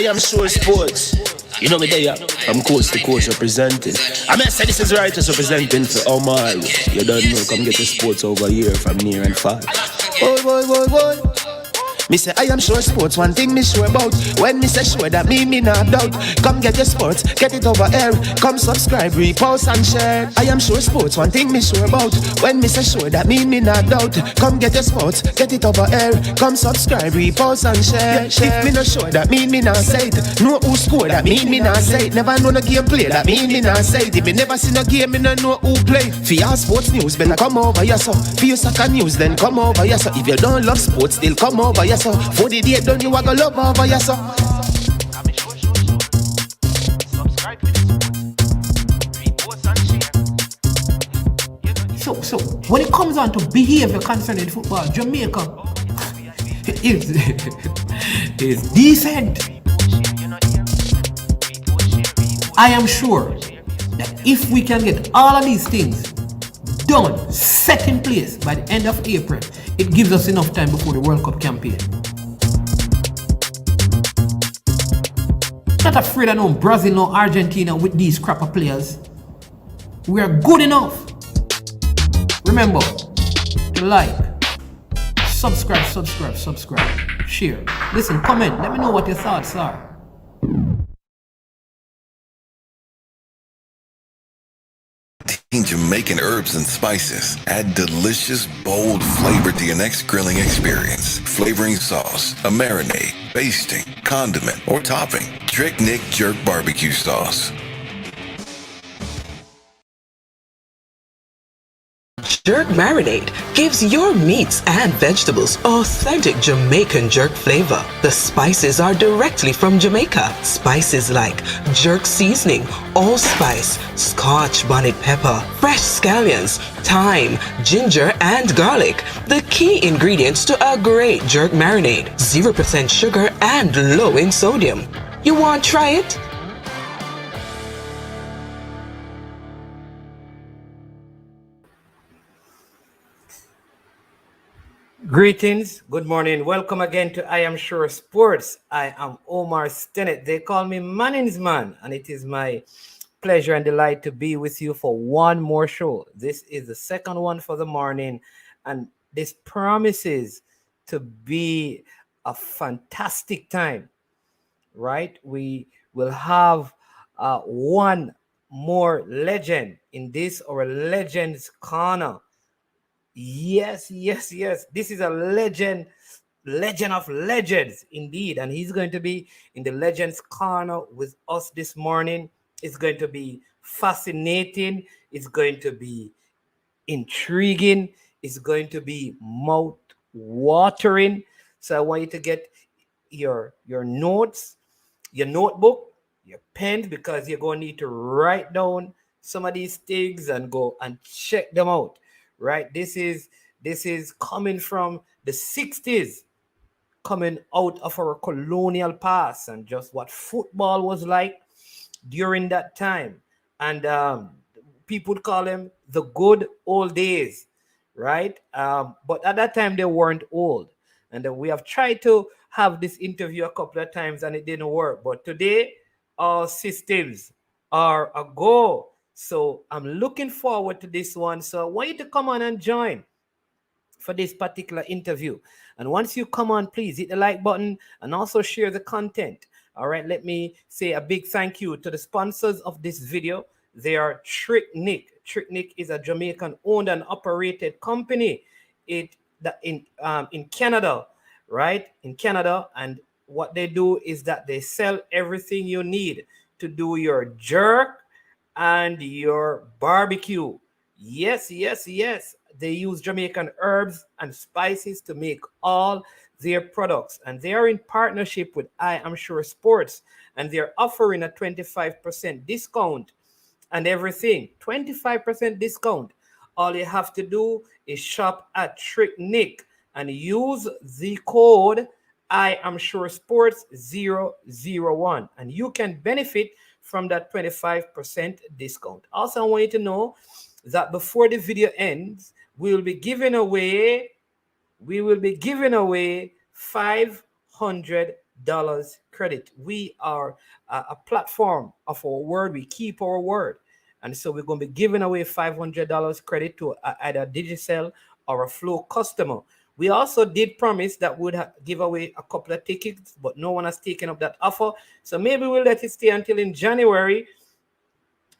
am sure sports. You know me there, from coast to coast representing. I mean, I say this is righteous representing for Omar. You don't know, come get the sports over here from near and far. Boy. Me say I am sure sports, one thing me sure about. When me say sure, that me not doubt. Come get your sports, get it over here. Come subscribe, repost and share. I am sure sports, one thing me sure about. When me say sure, that me not doubt. Come get your sports, get it over here. Come subscribe, repost and share. If me not sure, that me not say it. Know who score, that me not say it. Never know no game play, that me not say it. If me never see no game, me no know who play. For your sports news, better come over here so. For your soccer news, then come over here so. If you don't love sports, still come over here. For the date done, you a go love over your son. So when it comes on to behavior concerning football, Jamaica is decent. I am sure that if we can get all of these things done, set in place by the end of April, it gives us enough time before the World Cup campaign. Not afraid of no Brazil, no Argentina with these crap of players. We are good enough. Remember to like, subscribe, share. Listen, comment, let me know what your thoughts are. Jamaican herbs and spices add delicious, bold flavor to your next grilling experience. Flavoring sauce, a marinade, basting, condiment, or topping. Trick Nick Jerk Barbecue Sauce. Jerk Marinade gives your meats and vegetables authentic Jamaican jerk flavor. The spices are directly from Jamaica. Spices like jerk seasoning, allspice, Scotch bonnet pepper, fresh scallions, thyme, ginger, and garlic. The key ingredients to a great jerk marinade. 0% sugar and low in sodium. You want to try it? Greetings, good morning, welcome again to I Am Sure Sports. I am Omar Stennett. They call me Manning's Man, and it is my pleasure and delight to be with you for one more show. This is the second one for the morning, and this promises to be a fantastic time, right? We will have one more legend in this, or a Legends Corner. Yes. This is a legend of legends indeed. And he's going to be in the Legends Corner with us this morning. It's going to be fascinating. It's going to be intriguing. It's going to be mouth-watering. So I want you to get your notes, your notebook, your pen, because you're going to need to write down some of these things and go and check them out. Right, this is coming from the 60s, coming out of our colonial past, and just what football was like during that time. And people would call them the good old days, right? But at that time they weren't old. And we have tried to have this interview a couple of times and it didn't work. But today our systems are a go. So I'm looking forward to this one. So I want you to come on and join for this particular interview. And once you come on, please hit the like button and also share the content. All right, let me say a big thank you to the sponsors of this video. They are Trick Nick. Trick Nick is a Jamaican owned and operated company in Canada, right? In Canada. And what they do is that they sell everything you need to do your jerk and your barbecue. Yes. They use Jamaican herbs and spices to make all their products. And they are in partnership with I Am Sure Sports. And they're offering a 25% discount and everything. 25% discount. All you have to do is shop at Trick Nick and use the code I Am Sure Sports 001. And you can benefit from that 25% discount. Also, I want you to know that before the video ends, we will be giving away $500 credit. We are a platform of our word. We keep our word. And so we're going to be giving away $500 credit to either a Digicel or a Flow customer. We also did promise that we'd give away a couple of tickets, but no one has taken up that offer. So maybe we'll let it stay until in January,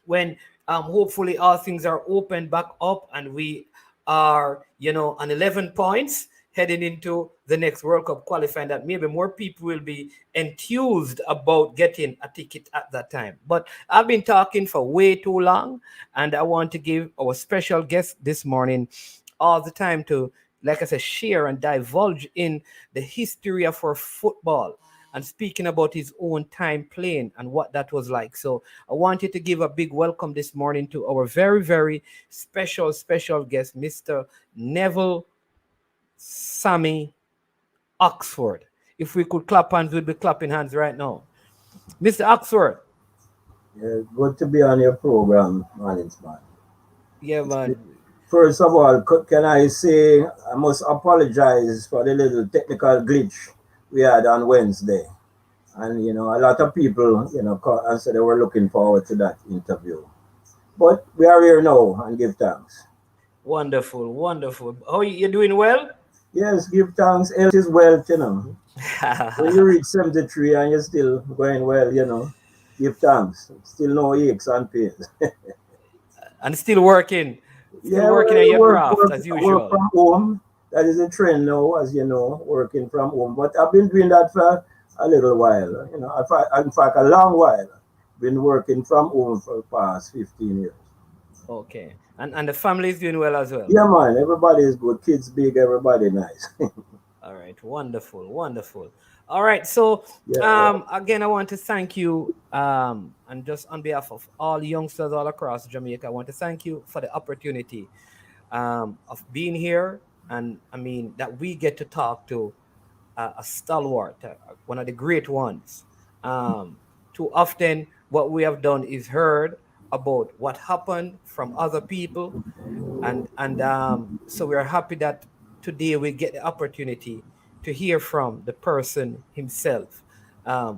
when hopefully all things are opened back up and we are, on 11 points heading into the next World Cup qualifying, that maybe more people will be enthused about getting a ticket at that time. But I've been talking for way too long, and I want to give our special guest this morning all the time to, like I said, share and divulge in the history of our football and speaking about his own time playing and what that was like. So I wanted to give a big welcome this morning to our very, very special guest, Mr. Neville Sammy Oxford. If we could clap hands, we'd be clapping hands right now. Mr. Oxford. Yeah, good to be on your program, man. Yeah, man. First of all, can I say I must apologize for the little technical glitch we had on Wednesday. And, a lot of people, called and said they were looking forward to that interview. But we are here now and give thanks. Wonderful, wonderful. Oh, you're doing well? Yes, give thanks. Health is wealth. When you reach 73 and you're still going well, give thanks. Still no aches and pains. And still working. Still Yeah, working well, on your craft as usual. work from home. That is a trend now, as you know, working from home. But I've been doing that for a little while. In fact, a long while. Been working from home for the past 15 years. Okay. And the family is doing well as well. Yeah, man. Everybody is good. Kids big. Everybody nice. All right. Wonderful. Wonderful. All right. So again, I want to thank you. And just on behalf of all youngsters all across Jamaica, I want to thank you for the opportunity of being here. And I mean that we get to talk to a stalwart, one of the great ones. Too often, what we have done is heard about what happened from other people, and so we are happy that today we get the opportunity to hear from the person himself,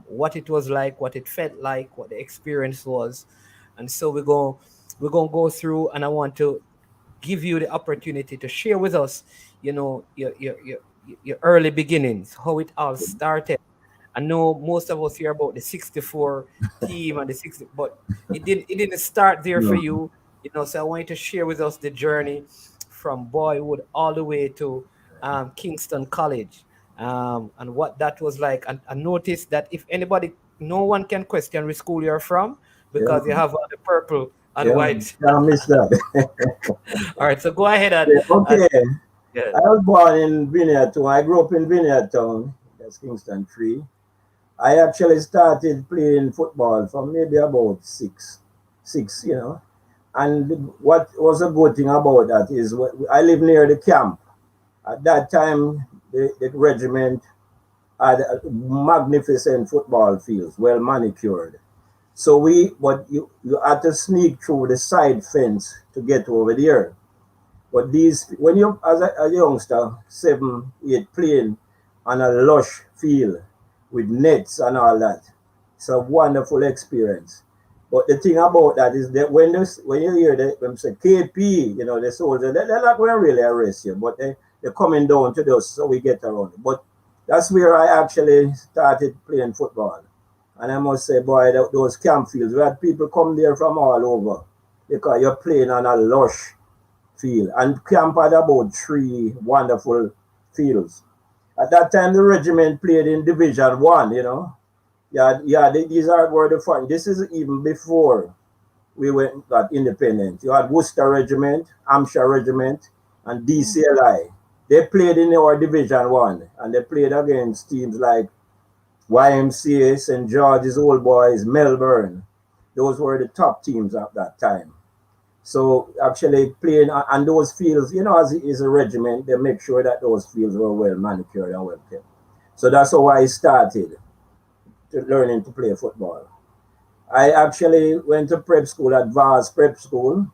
what it was like, what it felt like, what the experience was, and so we're gonna go through, and I want to give you the opportunity to share with us, your early beginnings, how it all started. I know most of us hear about the 64 team and the 60, but it didn't start there for No. you, So I want you to share with us the journey from boyhood all the way to Kingston College, and what that was like. And I noticed that if anybody, no one can question which school you're from Yeah, because you have the purple and yeah. white. Can't miss that. All right, so go ahead Yeah, and okay. yeah. I was born in Vineyard Town. I grew up in Vineyard Town. That's Kingston 3. I actually started playing football from maybe about six. And what was a good thing about that is I live near the camp. At that time, the regiment had magnificent football fields, well manicured. So but you had to sneak through the side fence to get over there. But when you as a youngster, 7, 8, playing on a lush field with nets and all that, it's a wonderful experience. But the thing about that is that when you hear them say KP, the soldier, they're not going to really arrest you, but they're coming down to us so we get around. But that's where I actually started playing football. And I must say, boy, those camp fields, we had people come there from all over because you're playing on a lush field. And camp had about 3 wonderful fields. At that time, the regiment played in Division 1. Yeah, these were the fun. This is even before we got independent. You had Worcester Regiment, Hampshire Regiment, and DCLI. They played in our Division 1, and they played against teams like YMCA, St. George's Old Boys, Melbourne. Those were the top teams at that time. So actually playing on those fields, as it is a regiment, they make sure that those fields were well manicured and well kept. So that's how I started learning to play football. I actually went to prep school at Vars Prep School.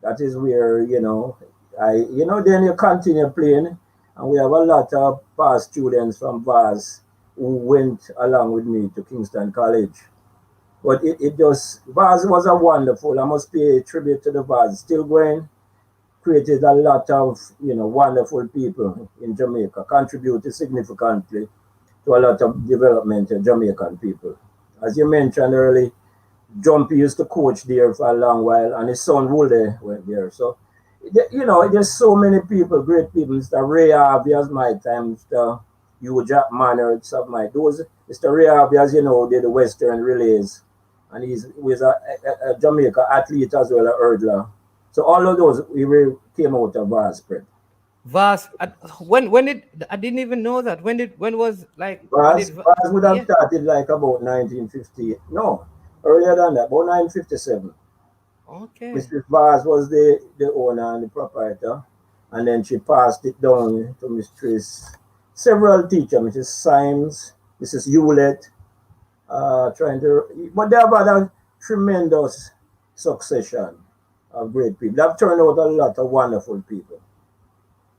That is where, then you continue playing. And we have a lot of past students from Vars who went along with me to Kingston College. But it just, Vaz was a wonderful, I must pay tribute to the Vaz, still going, created a lot of, wonderful people in Jamaica, contributed significantly to a lot of development of Jamaican people. As you mentioned earlier, Jumpy used to coach there for a long while, and his son Wule went there. So, there's so many people, great people. Mr. Ray Harvey as my time, Mr. Hugh Jack Manners of my those. Mr. Ray Harvey, as you know, did the Western relays, and he was a Jamaica athlete as well, a hurdler. So all of those we really came out of Vaz Prep. Vaz, when did I didn't even know that? When was like Vaz would have started like about 1958. No, earlier than that, about 1957. Okay. Mrs. Vaz was the owner and the proprietor, and then she passed it down to Mistress several teachers, Mrs. Symes, Mrs. Hewlett, but they have had a tremendous succession of great people. They've turned out a lot of wonderful people.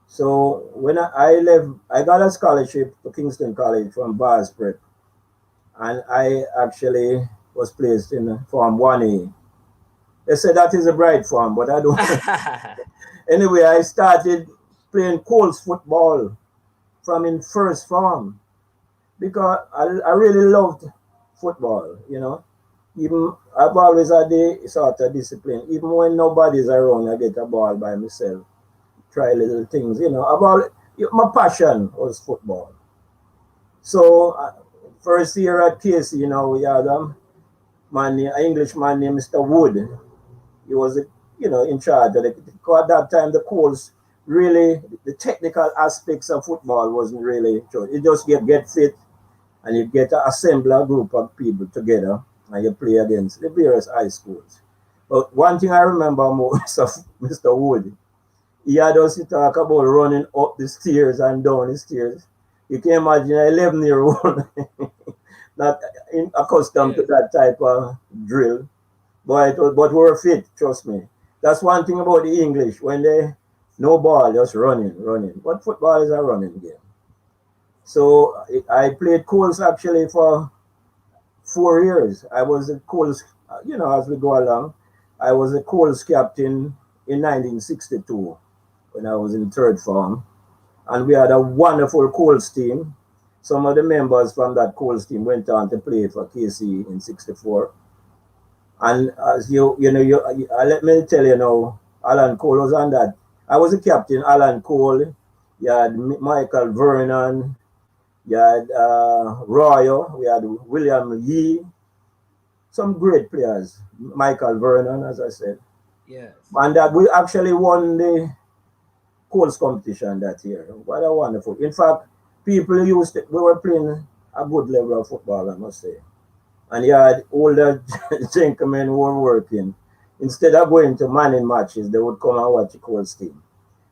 So when I left, I got a scholarship to Kingston College from Vaz Prep, and I actually was placed in Form 1A. They said that is a bright form, but I don't. Anyway, I started playing Colts football from in first form because I really loved football, Even I've always had the sort of discipline. Even when nobody's around, I get a ball by myself, try little things, my passion was football. So first year at KC, we had an Englishman named Mr. Wood. He was, in charge of it. At that time, the Colts really, the technical aspects of football wasn't really true. You just get fit, and you get to assemble a group of people together, and you play against the various high schools. But one thing I remember most of Mr. Wood, he had us talk about running up the stairs and down the stairs. You can imagine an 11-year-old not accustomed to that type of drill. But we were fit, trust me. That's one thing about the English. When they no ball, just running. But football is a running game. So I played Colts actually for 4 years. I was a Colts, as we go along, I was a Colts captain in 1962 when I was in third form. And we had a wonderful Colts team. Some of the members from that Colts team went on to play for KC in 64. And as let me tell you now, Alan Cole was on that. I was a captain, Alan Cole. You had Michael Vernon. You had Royo. We had William Yee. Some great players. Michael Vernon, as I said. Yes. And that we actually won the Colts competition that year. What a wonderful. In fact, we were playing a good level of football, I must say. And you had older gentlemen who were working. Instead of going to manning matches, they would come and watch the Colts team.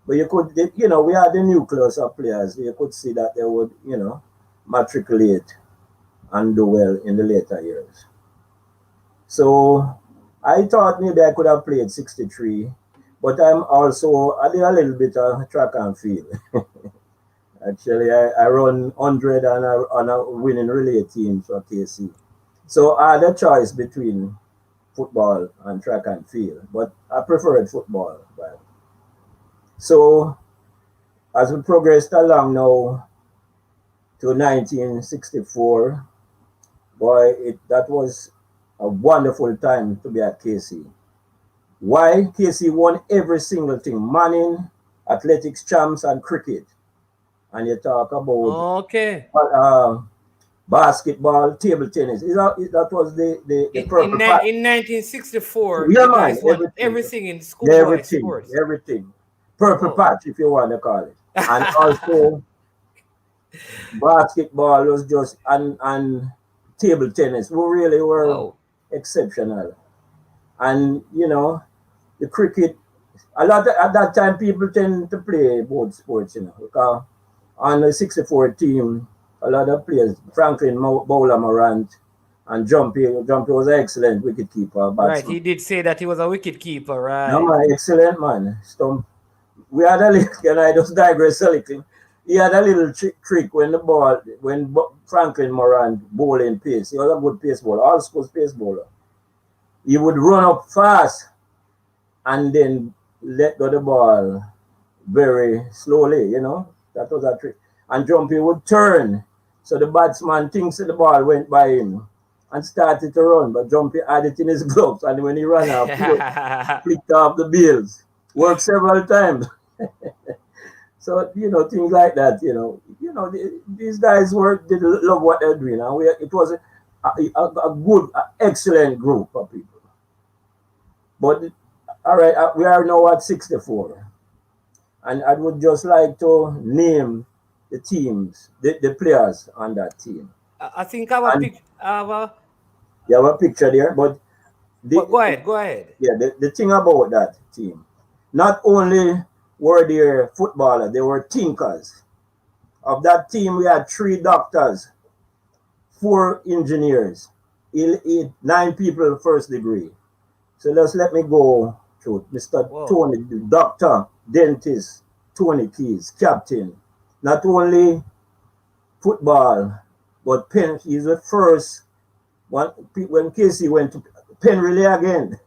But we had the nucleus of players. You could see that they would, matriculate and do well in the later years. So I thought maybe I could have played 63, but I did a little bit of track and field. Actually, I run 100 on a winning relay team for KC. So I had a choice between football and track and field, but I preferred football. So as we progressed along now to 1964, that was a wonderful time to be at KC. Why? KC won every single thing, manning, athletics champs, and cricket. And you talk about basketball, table tennis. That was the purple patch. In 1964, yeah, you guys won everything in schoolboy sports. Everything. Purple patch, if you want to call it. And also, basketball was just, and table tennis, we really were exceptional. And, the cricket, at that time, people tend to play both sports, because on the 64 team, a lot of players, Franklin Bowler Morant and Jumpy was an excellent wicketkeeper. Right, he did say that he was a wicketkeeper, right? No, man, excellent man. We had a little, and I just digress a little. he had a little trick when the ball, when Franklin Moran bowling pace. He was a good pace bowler, all schools pace bowler. He would run up fast and then let go the ball very slowly, you know. That was a trick. And Jumpy would turn. So the batsman thinks that the ball went by him and started to run. But Jumpy had it in his gloves. And when he ran out, he flicked off the bills. Worked several times. So, you know, things like that, you know, these guys did love what they're doing. And it was a good, excellent group of people. But, all right, we are now at 64. And I would just like to name the teams, the players on that team. I think I have a picture. You have a picture there, but go ahead. Yeah, the thing about that team, not only were there footballers, they were thinkers. Of that team, we had 3 doctors, 4 engineers, 9 people first degree. So let me go through Mr. Whoa. Tony, the doctor, dentist, Tony Keys, captain. Not only football, but Penn. He's the first one when Casey went to Penn Relay again.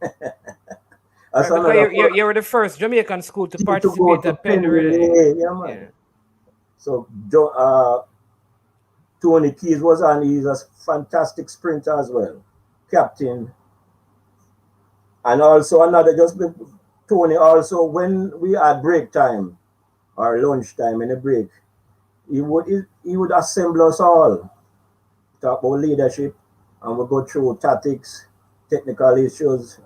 You were the first Jamaican school to participate at Penn Relay. Yeah, man. Yeah. So Tony Keys was on. He's a fantastic sprinter as well, captain. And also Tony also, when we had break time or lunch time in a break, he would assemble us all, talk about leadership, and we go through tactics, technical issues.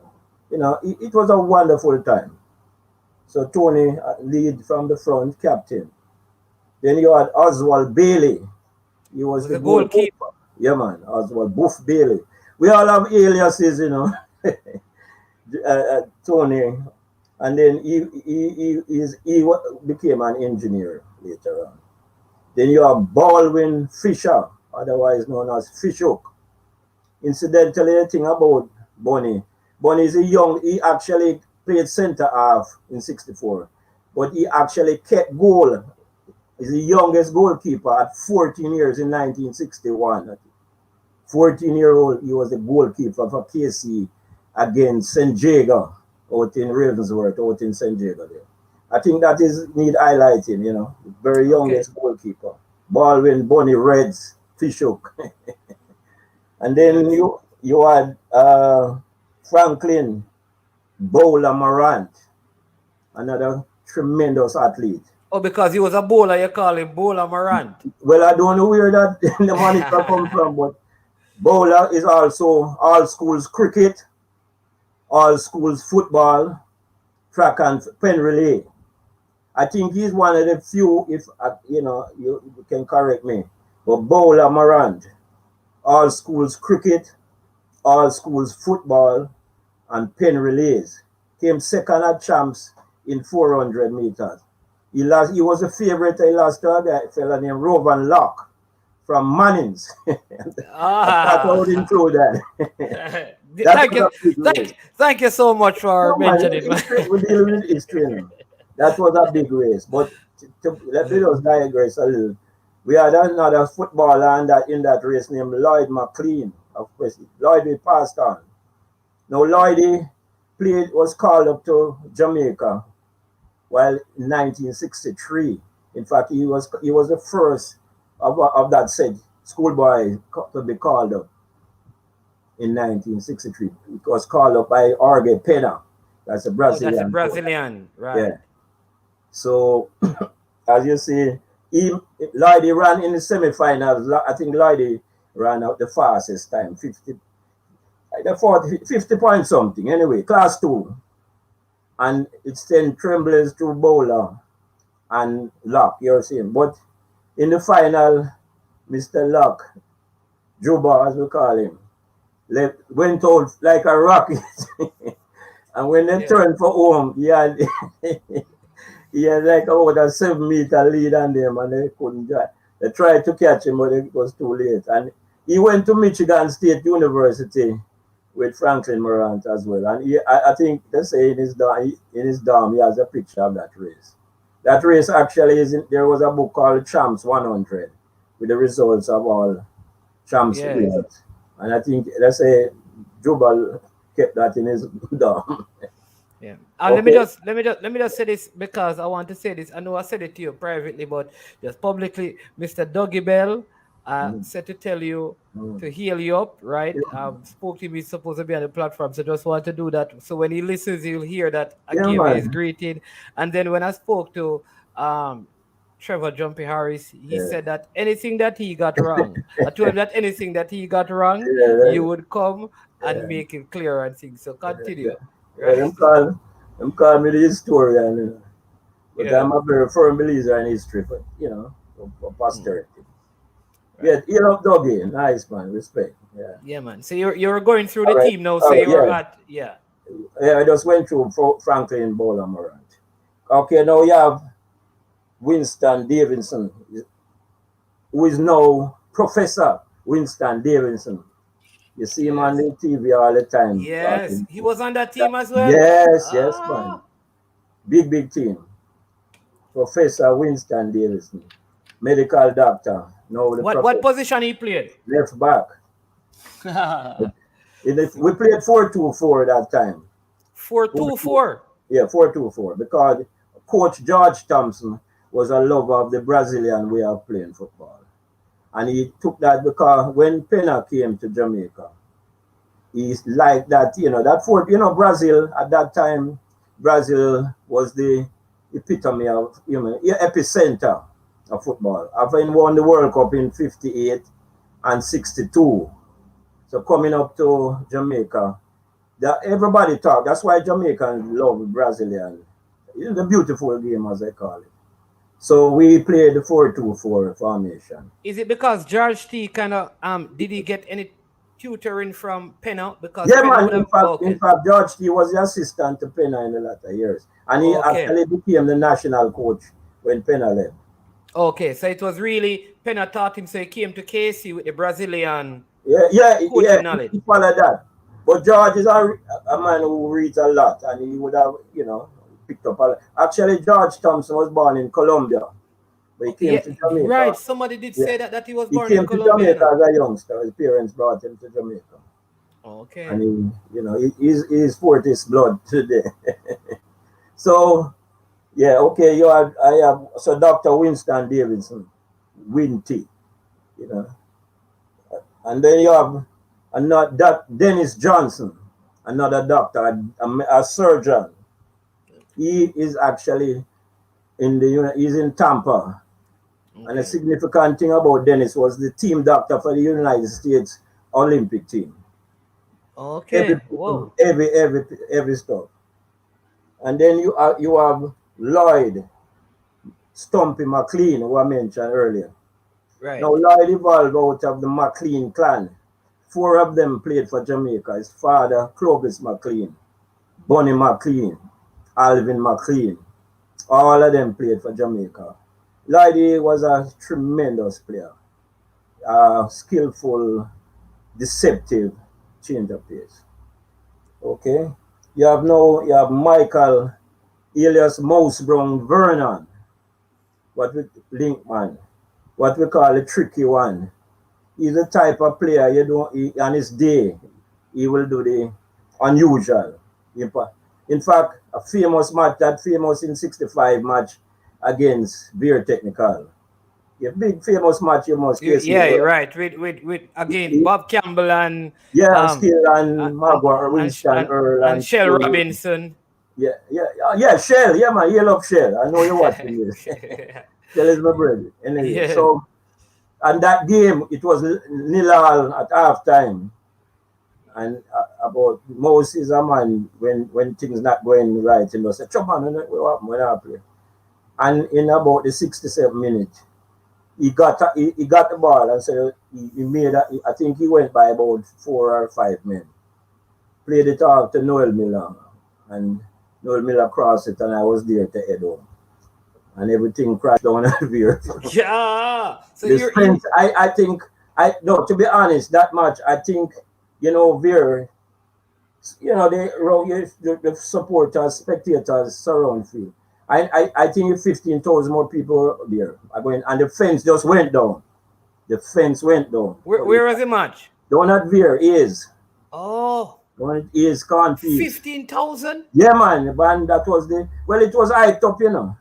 You know, it was a wonderful time. So Tony lead from the front, captain. Then you had Oswald Bailey. He was the goalkeeper. Yeah, man, Oswald Buff Bailey. We all have aliases, you know. Tony, and then he became an engineer later on. Then you have Baldwin Fisher, otherwise known as Fishhook. Incidentally, the thing about Bonnie is he actually played centre half in 64, but he actually kept goal. He's the youngest goalkeeper at 14 years in 1961. 14-year-old, he was the goalkeeper for KC against St. Jago out in Ravensworth, out in St. Jago there. I think that need highlighting, you know, the very youngest goalkeeper. Baldwin, Bonnie Reds, Fishhook. And then you had Franklin Bowler Morant, another tremendous athlete. Oh, because he was a bowler, you call him Bowler Morant. Well, I don't know where that the moniker come from, but Bowler is also all schools cricket, all schools football, track and pen relay. I think he's one of the few, if you know, you can correct me, but Bowler Morant, all schools cricket, all schools football, and pen relays. Came second at champs in 400 meters. He was a favorite. He lost to a fella named Rovan Locke from Mannings. That's how we include that. Thank you so much for mentioning it. We're dealing with history. That was a big race. But let me just digress a little. We had another footballer in that race named Lloyd McLean. Of course, Lloyd passed on. Now, Lloyd was called up to Jamaica while in 1963. In fact, he was the first of that said schoolboy to be called up in 1963. It was called up by Jorge Pena. That's a Brazilian. That's a Brazilian, right? Yeah. So, as you see, Lloyd ran in the semifinals. I think Lloyd ran out the fastest time, 50 point something. Anyway, class 2. And it's 10 tremblers to Bowler and Locke, you're seeing. But in the final, Mr. Locke, Juba as we call him, went out like a rocket. And when they turned for home, he had like about a 7-meter lead on them, and they couldn't drive. They tried to catch him, but it was too late. And he went to Michigan State University with Franklin Morant as well. And I think they say in his dorm he has a picture of that race. That race actually isn't. There was a book called Champs 100 with the results of all Champs Yeah. players, and I think let's say Jubal kept that in his dorm. Yeah. Okay. Let me just say this because I want to say this. I know I said it to you privately, but just publicly, Mr. Dougie Bell Mm, said to tell you mm. to heal you up, right? Yeah, Spoke to him, he's supposed to be on the platform, so just want to do that. So when he listens, he'll hear that I yeah, gave you his man. greeting. And then when I spoke to um Trevor Jumpy Harris, he Yeah, said that anything that he got wrong, I told him that anything that he got wrong, yeah, you would come and yeah, make it clear and things. So yeah. continue, Yeah, right? them call me the historian, but Yeah. I'm a very firm believer in history, for for Mm, posterity. right. Yeah, you know, Dougie, nice man, respect. Yeah. Yeah, man. So you're going through the All right, team now. So all right, you're yeah, at yeah. yeah. I just went through Franklin Bowler Morant. Okay, now you have Winston Davidson, who is now Professor Winston Davidson. You see him on Yes. the TV all the time Yes. talking. He was on that team as well. Yes, yes, man. Ah. Big team. Professor Winston Davidson, medical doctor. Now the What professor, position he played? left back. We played 4-2-4 that time. 4-2-4. Yeah, 4-2-4. Because Coach George Thompson was a lover of the Brazilian way of playing football. And he took that because when Pena came to Jamaica, he's like that, that fourth, Brazil at that time, Brazil was the epitome of, epicenter of football. Having won the World Cup in 58 and 62. So coming up to Jamaica, everybody talk. That's why Jamaicans love Brazilian. It's a beautiful game, as I call it. So we played the 4-2-4 formation. Is it because George T kind of did he get any tutoring from Penna? Because Yeah, Penna man. would In have fact, in okay. fact, George T was the assistant to Pena in the latter years, and he Okay. actually became the national coach when Pena left. Okay. So it was really Penna taught him so he came to KC with the Brazilian Yeah. coaching knowledge. He followed that. But George is a man who reads a lot, and he would have, picked up a lot. Actually, George Thompson was born in Colombia, but he came Yeah, to right. Jamaica. Somebody did Yeah, say that he was he born in came to Colombia, you Jamaica know. as a youngster. His parents brought him to Jamaica, and Okay. he's Fortis blood today. So yeah, okay. I have so Dr. Winston Davidson, Winty, you know, and then you have another Dennis Johnson, another doctor, a surgeon. He is actually he's in Tampa, and a Okay. significant thing about Dennis was the team doctor for the United States Olympic team. Okay. Whoa. Every stuff. And then you have Lloyd Stumpy McLean, who I mentioned earlier. Now, Right. Lloyd evolved out of the McLean clan. Four of them played for Jamaica. His father, Clovis McLean, Bonnie McLean, Alvin McLean. All of them played for Jamaica. Lloyd was a tremendous player, skillful, deceptive change of pace. Okay. You have Michael alias Mouse Brown Vernon, what we Linkman, what we call a tricky one. He's the type of player on his day, he will do the unusual. In fact, a famous match, that famous in 65 match against Beer Technical. A big famous match you must guess it. Yeah, you're right. With again Bob Campbell and Yeah, um Skill uh, and Magua, Winston, Earl, and and Shell Skill. Robinson. Yeah, Shell. Yeah, man, you love Shell. I know you're watching this. Shell is my brother. Anyway, Yeah. so, and that game, it was nil all at halftime. And about Moses is a man when things not going right, and say, "Chop on, what happened when I play?" And in about the 67 minutes, he got the ball and so he made I think he went by about 4 or 5 men. Played it off to Noel Miller, and Noel Miller crossed it, and I was there to head home, and everything crashed down at here. Yeah. So The you strength, I think, no, to be honest, that much, I think, Veer, the supporters, spectators surround field. I think 15,000 more people there are going, and the fence just went down. The fence went down. Where was the match? Don't not veer is. Oh, Don't is can't peace. 15,000? Yeah, man, that was it was hyped up, you know.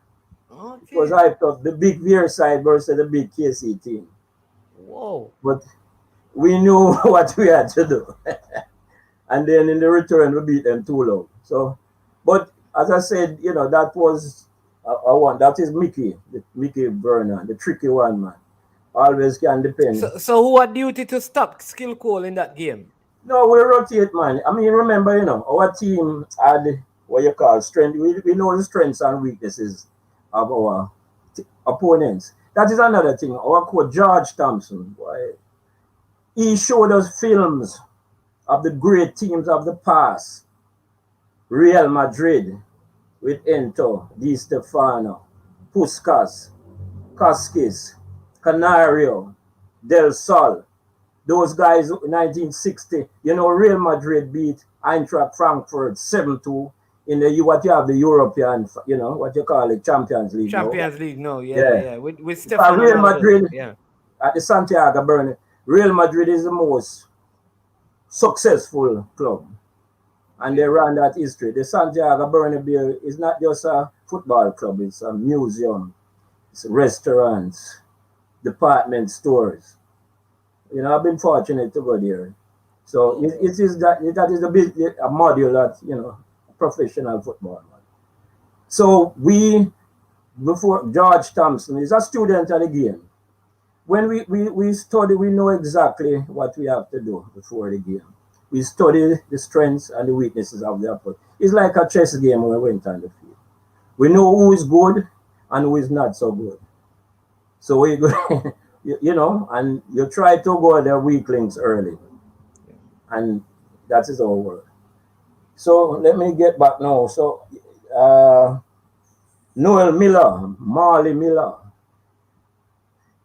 It was Okay. hyped up. The big veer side versus the big KC team. Whoa. But we knew what we had to do. And then in the return, we beat them 2-0. So, but as I said, you know, that was a one. That is Mickey Vernon, the tricky one, man. Always can depend. So who had duty to stop Skill Cole in that game? No, we rotate, man. I mean, remember, you know, our team had what you call strength. We know the strengths and weaknesses of our opponents. That is another thing. Our coach, George Thompson, boy, he showed us films of the great teams of the past. Real Madrid with Ento, Di Stefano, Puskas, Casquez, Canario, Del Sol. Those guys, 1960, you know, Real Madrid beat Eintracht Frankfurt 7-2 in the what you have the European, you know, what you call it, Champions League. Champions League, no, yeah. With Stefano. Real Madrid, yeah. at the Santiago Bernabeu, Real Madrid is the most successful club. And they ran that history. The Santiago Bernabeu is not just a football club, it's a museum, it's restaurants, department stores. You know, I've been fortunate to go there. So it is that is a module that, you know, professional football. So before George Thompson is a student of the game. When we study, we know exactly what we have to do before the game. We study the strengths and the weaknesses of the opponent. It's like a chess game when we went on the field. We know who is good and who is not so good. So we go, you know, and you try to go at their weak links early. And that is our work. So let me get back now. So Noel Miller, Marley Miller,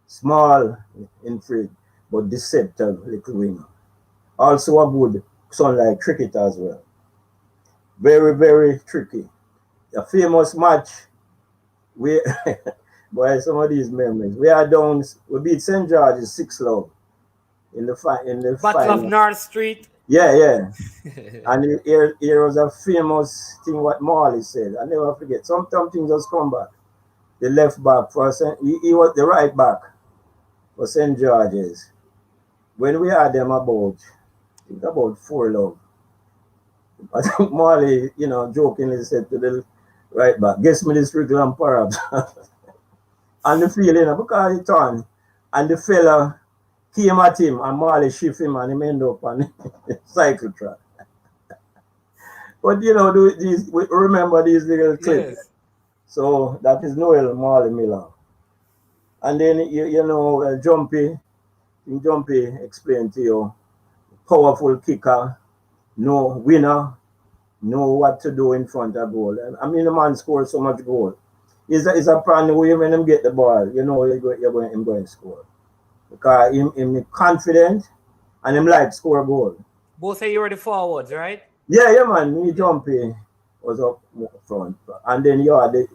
small in free, but deceptive little winger. Also a good sunlight cricketer as well. Very, very tricky. A famous match, we boy, some of these memories. We are down, we beat St. George's 6-0 in the Battle final. of North Street. Yeah. And here was a famous thing what Marley said. I never forget. Something just come back. The left back for he was the right back for St. George's. When we had them about 4-0. I think Marley, you know, jokingly said to the right back, guess me this Strickland perhaps. And the feeling because he turned and the fella came at him and Marley shift him and he ended up on the cycle track. But you know, we remember these little clips. Yes. So that is Noel Marley Miller. And then you know Jumpy explained to you, powerful kicker, no winner, know what to do in front of goal. I mean, the man scores so much goal. It's a plan way when him get the ball, you know you're going to score. Because him confident and him like score goal. Both of you were the forwards, right? Yeah, man. Me Jumpy was up front. And then you had the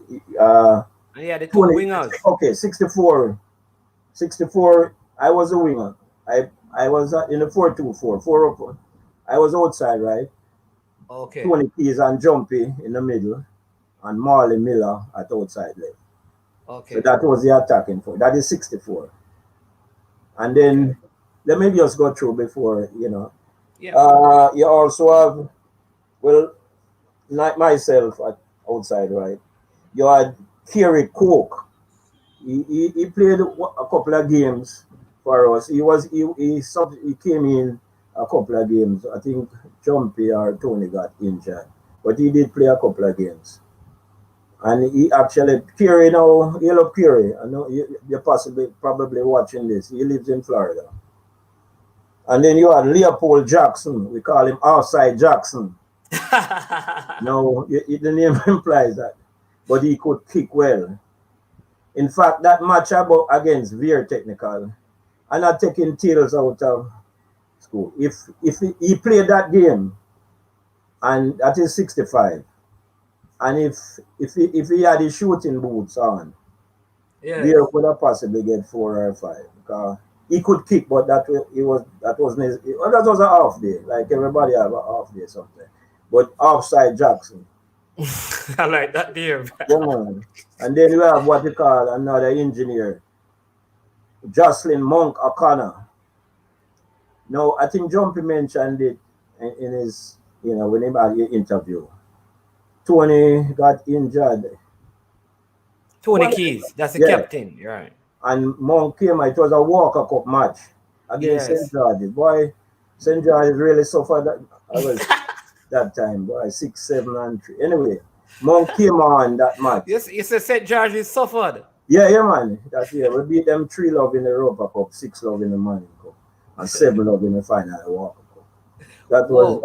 and you had the two wingers. Okay, 64. I was a winger. I was in the 4-2-4, 4 up. I was outside, right? Okay. 20 Keys and Jumpy in the middle, and Marley Miller at outside left. Okay. So that was the attacking for. That is 64. And then let me just go through before, you know. Yeah. You also have, well, not myself at outside, right? You had Kerry Coke. He played a couple of games for us. He came in a couple of games. I think Jumpy or Tony got injured, but he did play a couple of games. And he actually, Kerry now, you love Kerry. I know you're probably watching this. He lives in Florida. And then you had Leopold Jackson. We call him Outside Jackson. No, the name implies that. But he could kick well. In fact, that match against Veer Technical, I'm not taking tails out of school. If he played that game, and that is 65, And if he had his shooting boots on, Yes. Beer could have possibly get 4 or 5 because he could kick, but that wasn't his. Well, that was a half day. Like everybody have a half day something. But offside Jackson, I like that there. yeah man. And then you have what you call another engineer, Jocelyn Monk O'Connor. Now I think Jumpy mentioned it in his, when he had the interview. Tony got injured. Tony Well, Keys, that's the yeah. captain, right? And Monk came. It was a Walker Cup match against St. Yes. George's. Boy, St. George's really suffered that time. Boy, 6, 7, and 3. Anyway, Monk came on that match. Yes, you said St. George's suffered. Yeah, man. That year we beat them 3-0 in the Europa Cup, 6-0 in the Manning Cup, and 7-0 in the final of the Walker Cup. That was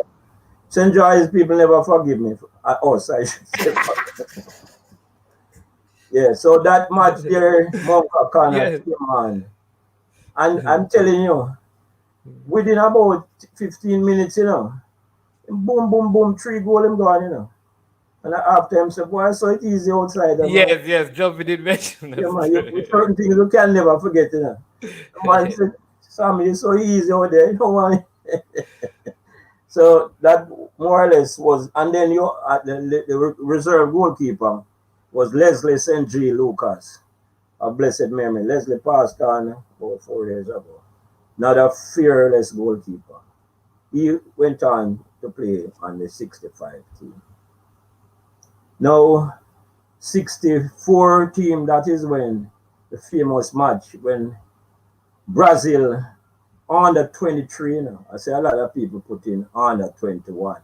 St. George's people never forgive me. Us, I should say. Yeah, so that match there, Monk O'Connor came on. And I'm telling you, within about 15 minutes, boom, boom, boom, 3 goals him gone, And after him said, boy, so it's easy outside. Yes, Jumpy did mention that. Yeah, man, certain things you can never forget, Man said, Sammy, it's so easy out there, man. So that more or less was, and then the reserve goalkeeper was Leslie St. G. Lucas, of blessed memory. Leslie passed on about 4 years ago. Another fearless goalkeeper. He went on to play on the 65 team. Now, 64 team, that is when the famous match, when Brazil under 23, I say a lot of people put in under 21.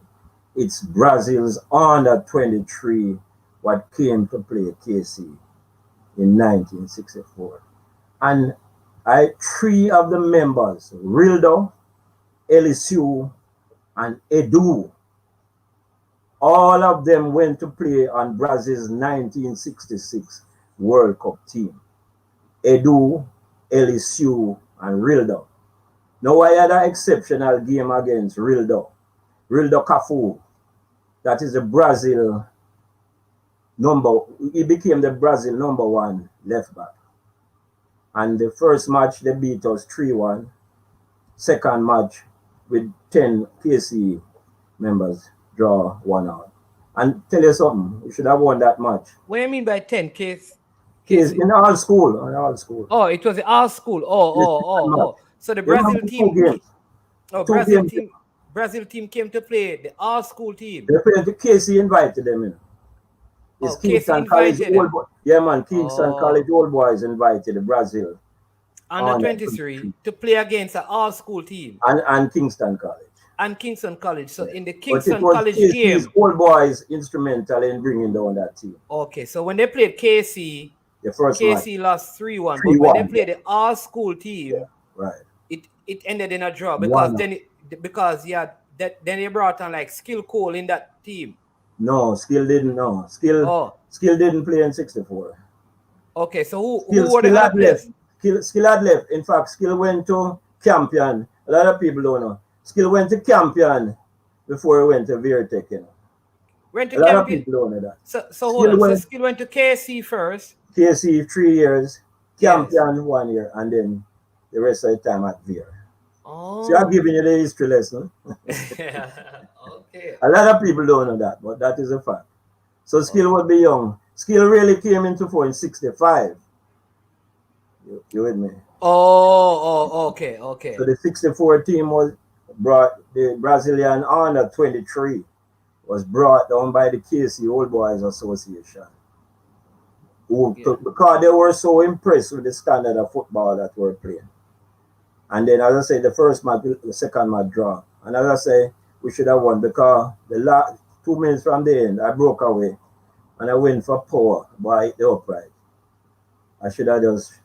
It's Brazil's under 23 what came to play KC in 1964. And 3 of the members, Rildo, LSU, and Edu, all of them went to play on Brazil's 1966 World Cup team. Edu, LSU, and Rildo. Now I had an exceptional game against Rildo Cafu. That is the Brazil he became the Brazil #1 left back. And the first match they beat us 3-1. Second match with 10 KC members draw 1 out. And tell you something, we should have won that match. What do you mean by 10 KC? In all school. Oh, it was our school. Oh. So the Brazil team. Brazil team came to play the our school team. They played the KC invited them, It's Kingston College Old Boys. Yeah, man, Kingston College Old Boys invited the Brazil under 23 to play against our school team. And Kingston College. And Kingston College. So in the Kingston College game, Old Boys instrumental in bringing down that team. Okay, so when they played KC, KC lost 3-1. But when they played the our school team, right, it ended in a draw because then they brought on like Skill Cole in that team. No, Skill didn't. No, Skill didn't play in 64. Okay, so who were the other players? Skill had left. In fact, Skill went to Campion. A lot of people don't know. Skill went to Campion before he went to Vertec. Went to a lot of people don't know that. So hold on. So Skill went to KC first. KC 3 years, Campion 1 year, and then the rest of the time at Veer. Oh. So I'm giving you the history lesson. Okay. A lot of people don't know that, but that is a fact. So Skill would be young. Skill really came into force in 65. You with me? Okay. So the 64 team was brought, the Brazilian under 23 was brought down by the KC Old Boys Association. Because they were so impressed with the standard of football that we're playing. And then, as I say, the first match, the second match draw. And as I say, we should have won because the last 2 minutes from the end, I broke away and I went for power by the upright. I should have just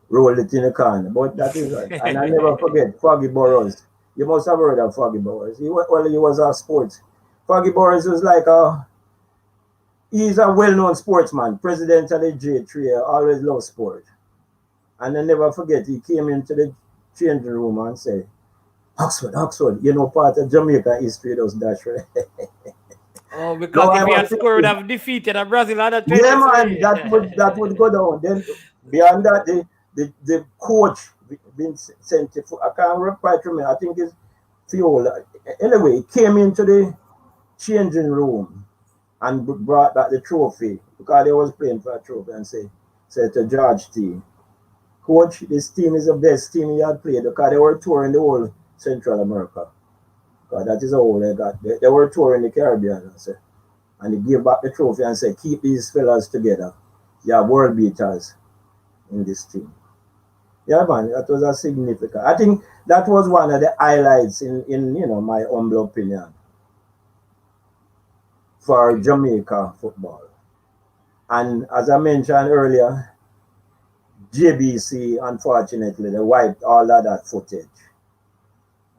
rolled it in the corner, but that is right. And I never forget Foggy Burrows. You must have heard of Foggy Burrows. He was a sports. Foggy Burrows was like he's a well-known sportsman, president of the J3, always loved sport. And I never forget, he came into the changing room and said, Oxford, part of Jamaica history, those dash right. Oh, No, because I if he was had scored, thinking, have defeated a Brazil under yeah, man, 23. that would go down. Then beyond that, the coach been sent to, I can't quite remember. I think it's Fiola. Anyway, he came into the changing room and brought back the trophy because they was playing for a trophy and said to George T, Coach, this team is the best team you had played because they were touring the whole Central America. Because that is all they got. They were touring the Caribbean. And he gave back the trophy and said, keep these fellas together. You are world beaters in this team. Yeah, man, that was a significant. I think that was one of the highlights in my humble opinion for Jamaica football. And as I mentioned earlier, JBC, unfortunately, they wiped all of that footage.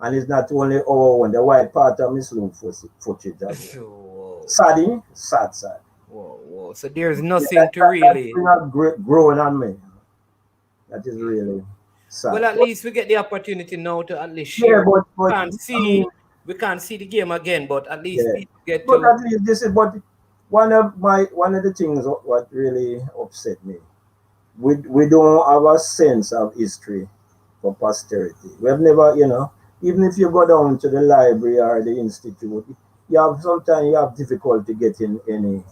And it's not only our own, they wiped part of Miss Loom footage as well. Whoa. Sad. Whoa. So there's Yeah, nothing to that really. thing have grown on me. That is really sad. Well, at least we get the opportunity now to at least Yeah, share. but Can't I mean, see, we can't see the game again, but at least yeah. people get But to. at least this is what one of the things what really upset me. We don't have a sense of history for posterity. We've never, even if you go down to the library or the institute, sometimes you have difficulty getting any,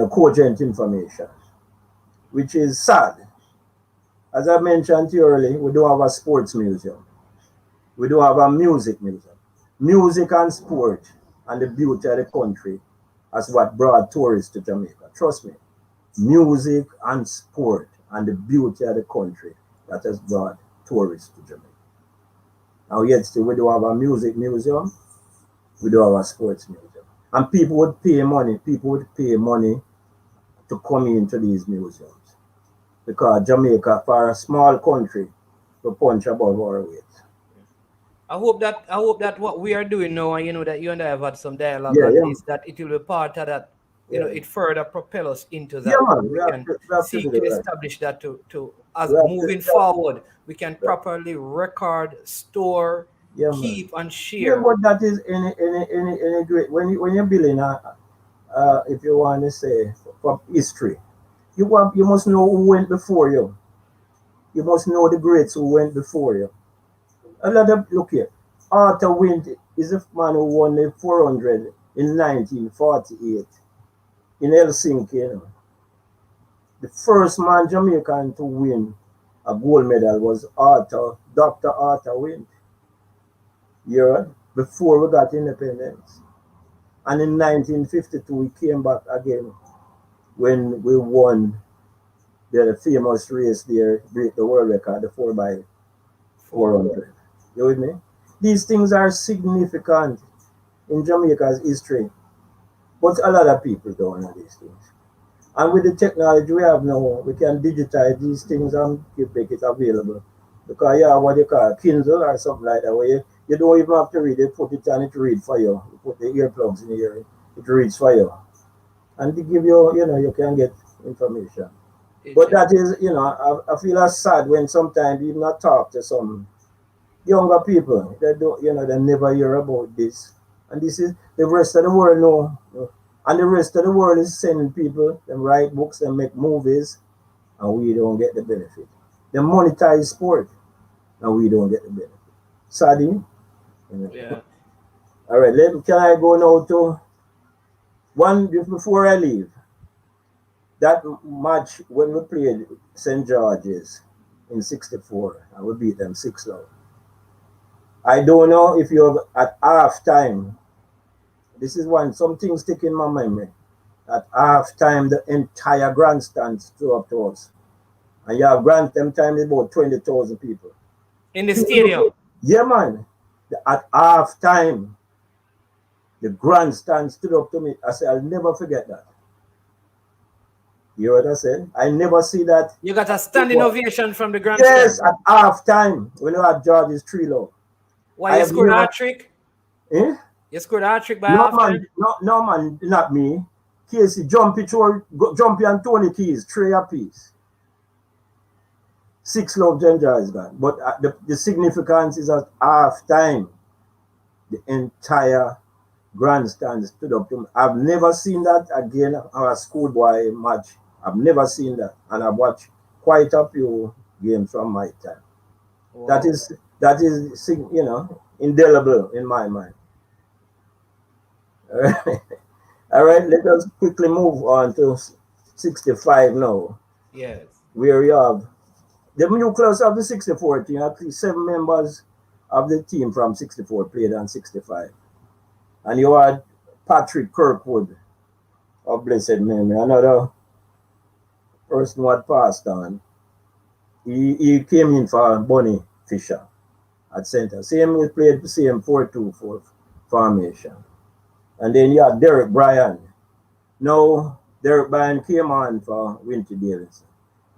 cogent information, which is sad. As I mentioned to you earlier, we don't have a sports museum. We don't have a music museum. Music and sport and the beauty of the country as what brought tourists to Jamaica. Trust me, music and sport and the beauty of the country that has brought tourists to Jamaica. Now yet still we don't have a music museum, we don't have a sports museum. And people would pay money to come into these museums. Because Jamaica, for a small country, to punch above our weight. I hope that what we are doing now, and that you and I have had some dialogue Yeah, on yeah, this, that it will be part of that. yeah. It further propel us into Yeah, that. man, We can we have to do seek to that. establish that to as We have moving to, forward, we can properly record, store, yeah, man. keep, and Yeah, share. but that is any great when you're building if you want to say for history, you must know who went before you. You must know the greats who went before you. A lot of look here. Arthur Wint is a man who won the 400 in 1948 in Helsinki. The first man Jamaican to win a gold medal was Dr. Arthur Wint. Yeah, before we got independence. And in 1952 we came back again when we won the famous race there, break the world record, the 4 by 400. You with me? These things are significant in Jamaica's history, but a lot of people don't know these things. And with the technology we have now, we can digitize these things and make it available. Because you have what you call Kindle or something like that, where you don't even have to read it, put it and it read for you. You put the earplugs in the ear, it reads for you. And to give you, you can get information. But that is, I feel sad when sometimes you not talk to some younger people. They don't, they never hear about this. And this is the rest of the world know. And the rest of the world is sending people, them write books and make movies, and we don't get the benefit. They monetize sport, and we don't get the benefit. Sadly. Yeah. All right, can I go now to one before I leave? That match when we played St. George's in '64, and we beat them 6-0. I don't know if you're at half time. This is something stick in my memory. At half time, the entire grandstand stood up to us. And you have them time about 20,000 people. In the stadium. Yeah, man. At half time, the grandstand stood up to me. I said, I'll never forget that. You know what I said? I never see that. You got a standing ovation from the grandstand. Yes, at half time, when you had George's 3-0. Why you scored a hat trick? Eh? You scored a hat trick by No, half man, time? no, man, not me. Casey, Jumpy and Tony Keys, 3 apiece. 6 love Ginger is gone. But the significance is at half time, the entire grandstand stood up to me. I've never seen that again on a schoolboy match. I've never seen that, and I've watched quite a few games from my time. That Wow. is indelible in my mind. All right, all right. Let us quickly move on to 65 now, Yes. where you have the nucleus of the 64 team. At least 7 members of the team from 64 played on 65, and you had Patrick Kirkwood of blessed memory, another person who had passed on. He came in for Bonnie Fisher at center. Same, we played the same 4-2-4 formation. And then you had Derek Bryan. Now, Derek Bryan came on for Winter Davis.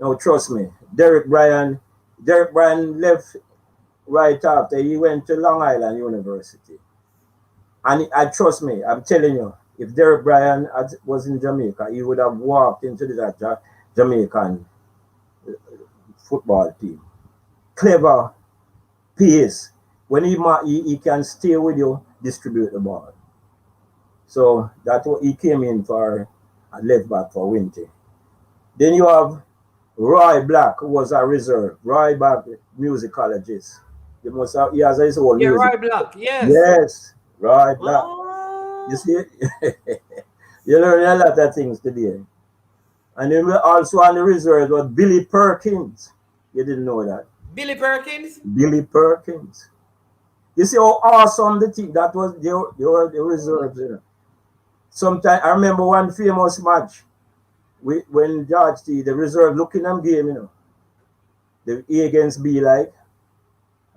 Now, trust me, Derek Bryan left right after he went to Long Island University. And I trust me, I'm telling you, if Derek Bryan was in Jamaica, he would have walked into that Jamaican football team. Clever, pace. When he can stay with you, distribute the ball. So that's what he came in for, left back for Winter. Then you have Roy Black, who was a reserve. Roy Black, musicologist. He has his own Yeah, music. Roy Black. Yes. Yes, Roy Black. You Oh, see, you learn a lot of things today. And then we also on the reserve was Billy Perkins. You didn't know that. Billy Perkins. Billy Perkins. You see how awesome the team that was. The reserves. You know. Sometimes I remember one famous match when George T, the reserve looking them game, the A against B like,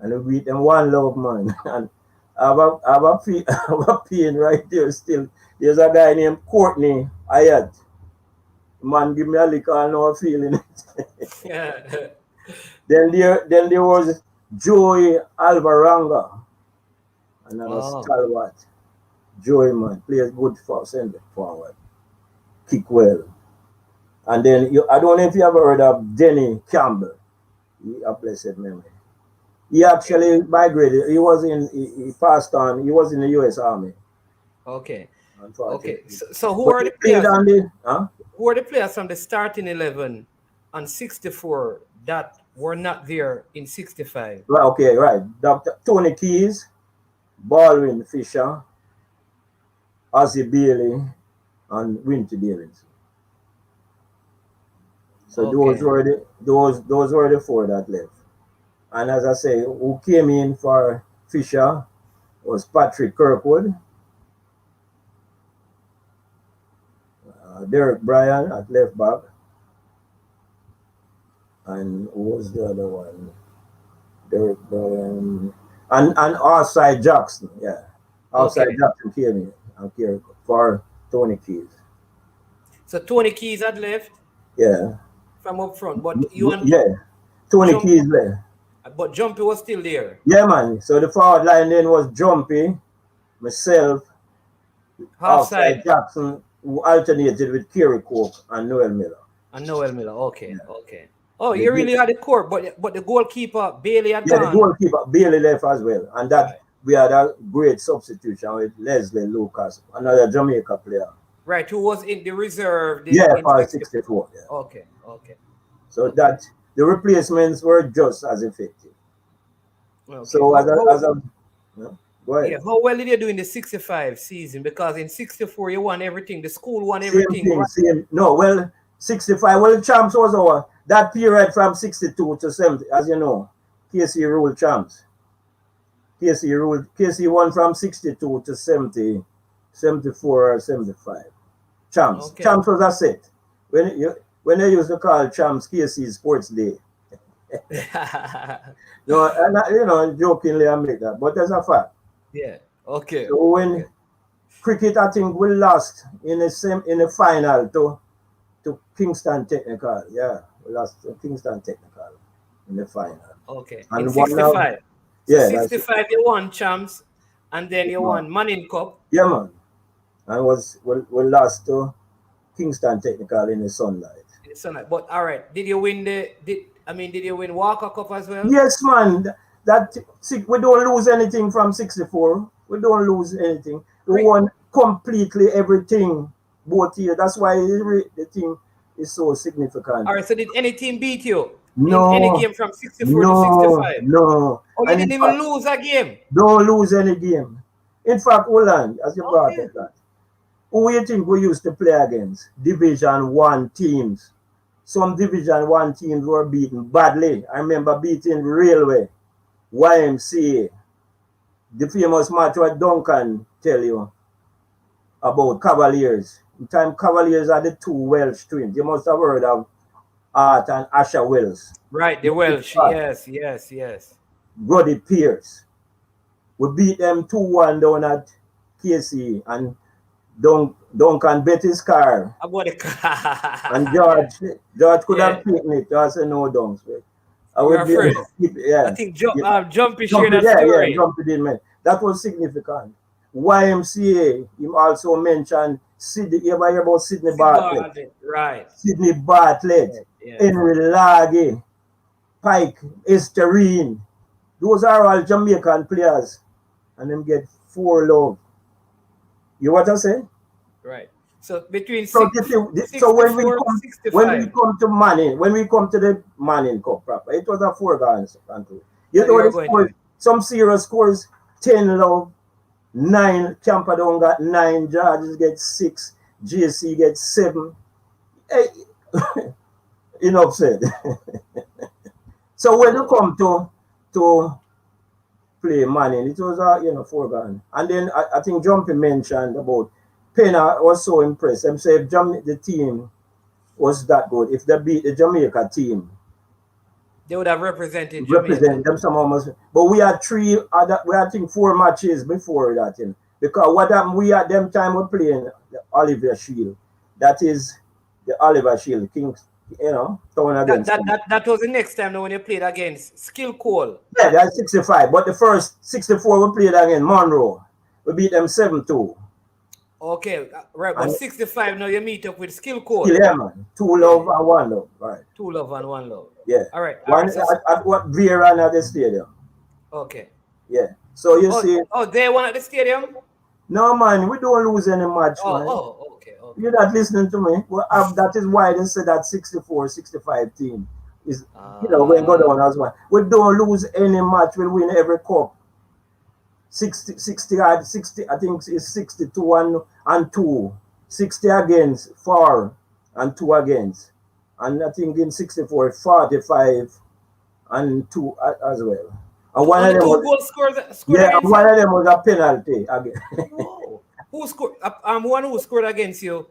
and we beat them 1-love, man. And I have a pain right there still. There's a guy named Courtney Ayat. Man, give me a lick, I know a feeling it. Yeah. Then there was Joey Alvaranga, another Oh, stalwart. Joey, man, plays good for center forward, kick well. And then I don't know if you ever heard of Denny Campbell. He a blessed memory. He actually migrated. He passed on. He was in the U.S. Army, okay. Okay. unfortunately. So who But are he the played players? on the, huh? Who are the players from the starting 11 on 64 that were not there in 65? Right, okay, right. Dr. Tony Keys, Baldwin Fisher, Ozzie Bailey, and Winter Davis. So those Okay. were the four that left. And as I say, who came in for Fisher was Patrick Kirkwood, Derek Bryan at left back, and who was the other one? Derek Bryan and Outside Jackson, yeah. Outside Okay. Jackson came in and care for Tony Keys. So Tony Keys had left Yeah. from up front, but you and Yeah. Tony Jumpy, Keys left. but Jumpy was still there. Yeah, man. So the forward line then was Jumpy, myself, Half Outside side Jackson, who alternated with Kerry Cook and Noel Miller. and Noel Miller. Okay. Yeah. Okay. Oh, The, you really had the core, but the goalkeeper Bailey had yeah, the gone. goalkeeper Bailey left as well. And that Right. we had a great substitution with Leslie Lucas, another Jamaica player. Right. Who was in the reserve Yeah, in for 64? 64. Yeah. Okay. Okay. So Okay. that the replacements were just as effective. Okay. So go Yeah, ahead. how well did you do in the 65 season? Because in 64 you won everything. The school won Same everything, thing, right? same. No, well, 65. Well, the champs was over. That period from 62 to 70, as you know, KC ruled champs. KC won from 62 to 70, 74 or 75. Champs. Okay. Champs was a set. When they used to call champs KC Sports Day. No, and jokingly I make that, but that's a fact. Yeah. Okay. So Okay. when cricket, I think we lost in the final to Kingston Technical. Yeah, we lost to Kingston Technical in the final. Okay. In And one of 65. So yeah, that's 65 you won champs and then you man. won Manning Cup. Yeah, man. And we lost to Kingston Technical in the sunlight. But all right, did you win did you win Walker Cup as well? Yes, man. We don't lose anything from 64. We don't lose anything. who won completely everything both years. That's why the team is so significant. All right, so did any team beat you in any No, game from 64 to 65? no. Oh, you And didn't in even fact, lose a game? don't lose any game. In fact, Holland, as you brought Okay. up that, who you think we used to play against? Division 1 teams. Some Division 1 teams were beaten badly. I remember beating Railway, YMCA. The famous match what Duncan tell you about Cavaliers. In time Cavaliers are the two Welsh twins. You must have heard of Art and Asher Wells. Right, the Welsh. Yes, yes, yes. Brody Pierce. We beat them 2-1 down at KC, and Duncan bet his car. About the car. And George could have taken it. George said no dunks. I We would are be friends. yeah. I think Jumpy shared that Yeah, story. Jumpy did, man. That was significant. YMCA, he also mentioned Sydney. You ever hear about Sydney Bartlett? Right. Sydney Bartlett, Yes. Henry Lage, Pike, Esterine. Those are all Jamaican players. And them get 4 love. You what I say? Right. So between So, 64 when we and 65. come to Manning, when we come to the Manning Cup proper, it was a foregone country. You So know you're the going scores, some serious scores, 10 love, 9, Camperdown got 9, Georges get 6, JC get 7. Hey, enough said. So when you come to play Manning, it was a foregone. And then I think Jumpy mentioned about Penna was so impressed. Them say if the team was that good, if they beat the Jamaica team, They would have represented represent Jamaica. them some almost. But we had 4 matches before that, because what happened, we at them time were playing the Oliver Shield. That is the Oliver Shield Kings, town against. That was the next time when you played against Skill Cole. Yeah, that's 65. But the first 64 we played against Monroe. We beat them 7-2. Okay, right. But 65 now you meet up with Skill Cole. Yeah, man. 2 love and 1 love. Right. 2 love and 1 love. Yeah. All right. One at what Vera at the stadium. Okay. Yeah. So you see. Oh, they won at the stadium? No, man, we don't lose any match, man. Okay. You're not listening to me. Well, that is why they said that 64-65 team is, when go down as well. We don't lose any match. We win every cup. 60, I think it's 62 and 2. 60 against 4 and 2 against. And I think in 64, 45 and 2 as well. And one of them goals scored one of them was a penalty again. Oh. Who scored? One who scored against you.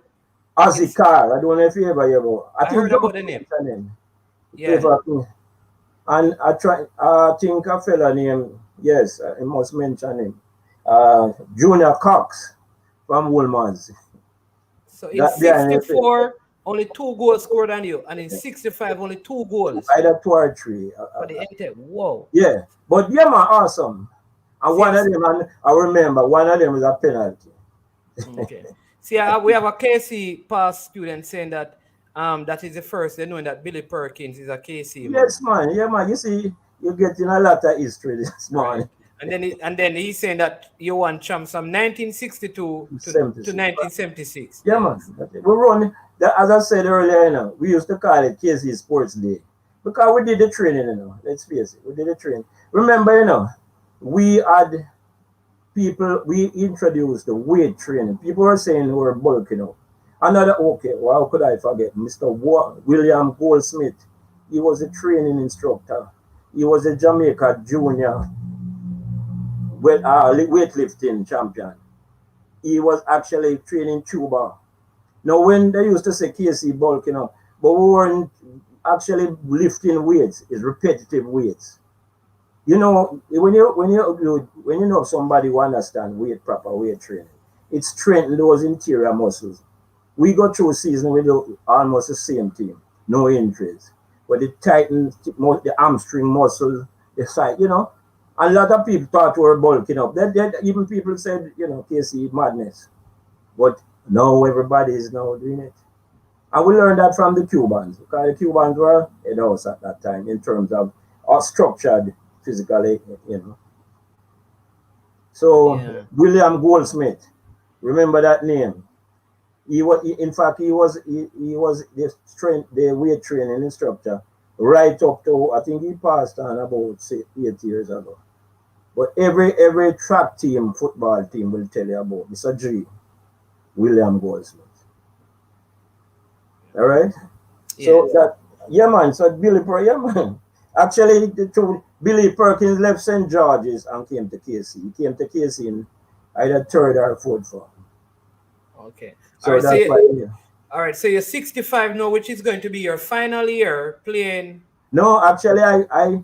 Ozzy Carr. I don't know if you ever hear about. I heard about the name. Yeah. And I think a fella named, yes, I must mention him. Junior Cox from Woolmans. So in 64, only 2 goals scored on you, and in 65, only 2 goals. Either 2 or 3. Whoa. Yeah, but yeah, man, awesome. And one of them, and I remember, one of them was a penalty. Okay. See, we have a KC past student saying that that is the first they knowing that Billy Perkins is a KC. Yes, man. Yeah, man. You see, you're getting a lot of history this morning. Right. And then he's saying that you won champs from 1962 to 1976. Yeah, man. We run, as I said earlier, we used to call it KC Sports Day because we did the training, Let's face it, we did the training. Remember, we had people, we introduced the weight training. People were saying we were bulking up. How could I forget? Mr. William Goldsmith. He was a training instructor. He was a Jamaica junior weightlifting champion. He was actually training Cuba. Now, when they used to say KC bulking up, but we weren't actually lifting weights, it's repetitive weights. When you know somebody who understands proper weight training, it strengthens those interior muscles. We go through a season with almost the same team, no injuries, but it tightens the hamstring muscles, the side, A lot of people thought we were bulking up. Even people said, KC madness. But now everybody is now doing it. And we learned that from the Cubans, because the Cubans were head house at that time in terms of structured physically, So William Goldsmith, Remember that name? In fact, he was the weight training instructor right up to, I think he passed on about 8 years ago. But every track team, football team will tell you about Mr. G. William Goldsmith. All right? Yes. So that, yeah, man. So Billy yeah, man. Actually, Billy Perkins left St. George's and came to KC. He came to KC in either third or fourth form. Okay. So All right, that's why. All right, so you're 65 now, which is going to be your final year playing. No, actually, I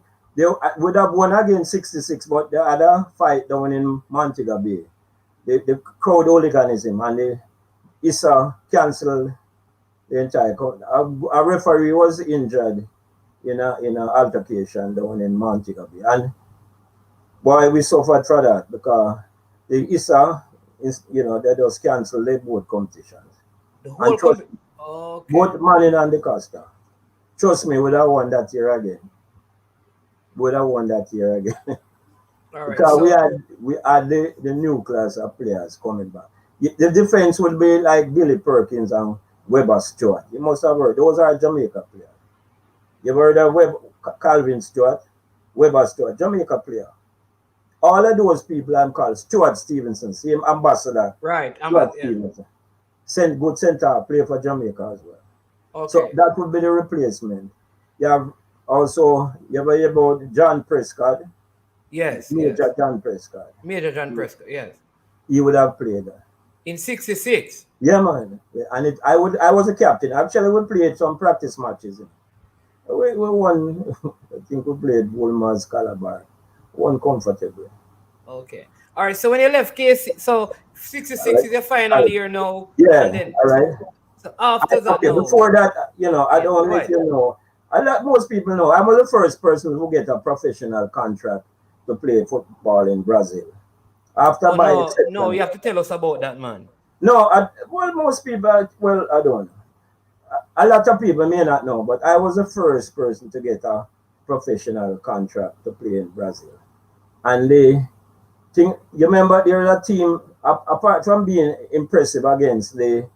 would have won again 66, but the other fight down in Montego Bay, the crowd hooliganism and the ISA canceled the entire. A referee was injured in an altercation down in Montego Bay, and boy, we suffered for that because the ISA is, they just canceled the both competitions. The whole competition. Okay. Both Manning and the Costa. Trust me, would have won that year again. Would have won that year again. All right, because so we had the new class of players coming back. The defense would be like Billy Perkins and Weber Stewart. You must have heard. Those are Jamaica players. You heard of Calvin Stewart, Weber Stewart, Jamaica player. All of those people I'm called Stuart Stevenson, same ambassador. Right, Stuart Stevenson. Good center, play for Jamaica as well. Okay. So that would be the replacement. You have also, you ever hear about John Prescott? Yes. Major John Prescott. Major John Prescott, yes. He would have played that. In 66? Yeah, man. And I was a captain. Actually, we played some practice matches. We won, I think we played Wolmer's Calabar. Won comfortably. Okay. All right, so when you left KC, so 66 is your final year now. Yeah, and then, all right. So after that, okay, before that, I don't know if you know. Most people know. I was the first person who get a professional contract to play football in Brazil. After no, you have to tell us about that, man. No, most people, I don't know. A lot of people may not know, but I was the first person to get a professional contract to play in Brazil. And you remember there's a team, apart from being impressive against the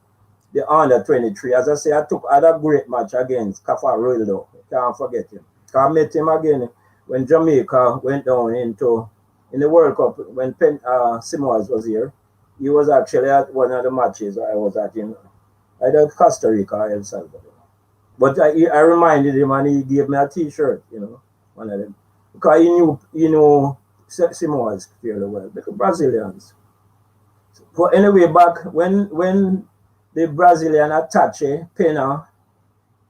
under 23, as I say, I had a great match against Cavaliers. Can't forget him. I met him again when Jamaica went down in the World Cup when Simons was here. He was actually at one of the matches I was at in either Costa Rica or El Salvador. But I reminded him and he gave me a T-shirt, one of them. Because he knew Simons fairly well, the Brazilians. But anyway, back when the Brazilian attaché, Pena,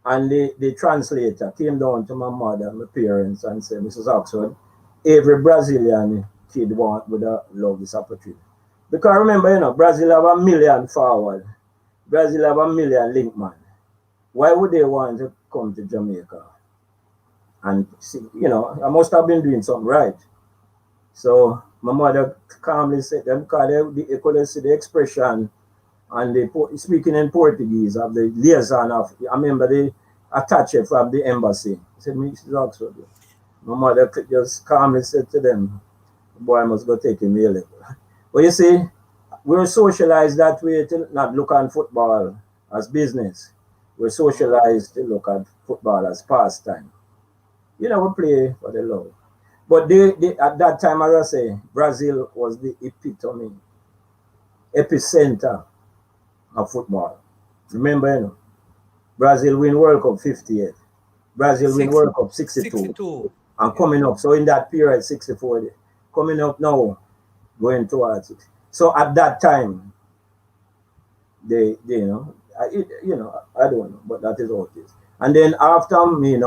and the translator came down to my mother, my parents, and said, Mrs. Oxford, every Brazilian kid would love this opportunity. Because remember, Brazil have 1 million forward. Brazil have 1 million link man. Why would they want to come to Jamaica? And see, I must have been doing something right. So my mother calmly said them because they could see the expression and they speaking in Portuguese of the liaison of, I remember the attaché from the embassy. He said, Mrs. Oxford. My mother just calmly said to them, boy, I must go take him a level. But you see, we're socialized that way to not look on football as business. We're socialized to look at football as pastime. We play for the love. But at that time, as I say, Brazil was the epicenter of football. Remember, Brazil win World Cup 58. Brazil win World Cup 62. And coming up, so in that period, 64, coming up now, going towards it. So at that time, I don't know, but that is how it is. And then after me,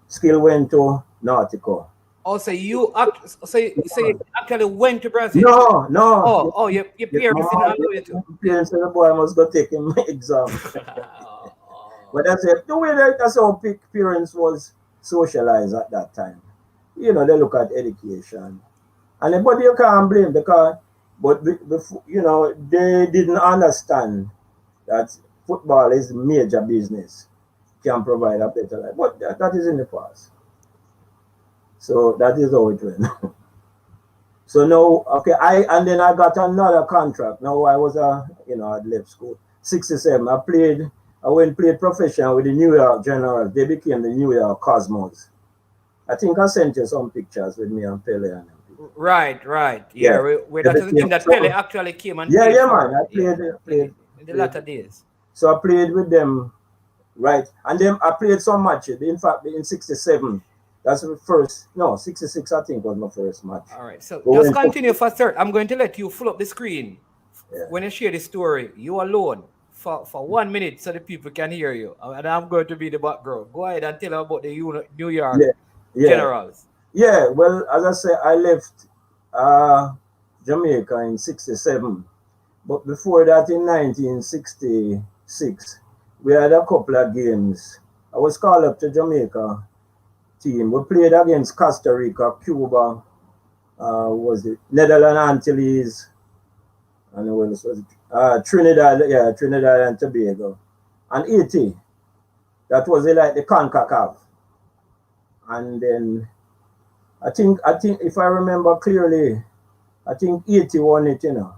Skill went to Nautico. Oh, so you actually went to Brazil? No. Oh, your parents didn't allow you to. Parents said the boy must go take him exam. But that's it. The way that's how parents was socialized at that time. They look at education. And but you can't blame because they didn't understand that football is major business, can provide a better life. But that is in the past. So that is how it went. So now, okay, and then I got another contract. Now I was I'd left school. 67. I went played professional with the New York Generals. They became the New York Cosmos. I think I sent you some pictures with me and Pele and them. Right. Yeah. Yeah, They that was the became team that Pele actually came and yeah, played yeah, man. for. I Yeah, in the played. latter days. So I played with them, right? And then I played some matches. In fact, in 67, that's the first, no, 66, I think was my first match. All right. So We just went to, continue for third. I'm going to let you full up the screen yeah, when you share the story. You alone for 1 minute so the people can hear you. And I'm going to be the background. Go ahead and tell them about the New York yeah, yeah. Generals. Yeah, well, as I say, I left Jamaica in 67. But before that, in 1966, we had a couple of games. I was called up to Jamaica team. We played against Costa Rica, Cuba, was it Netherlands Antilles, and who else was it? Trinidad, yeah, Trinidad and Tobago, and Haiti. That was like the CONCACAF. And then I think if I remember clearly, I think Haiti won it, you know.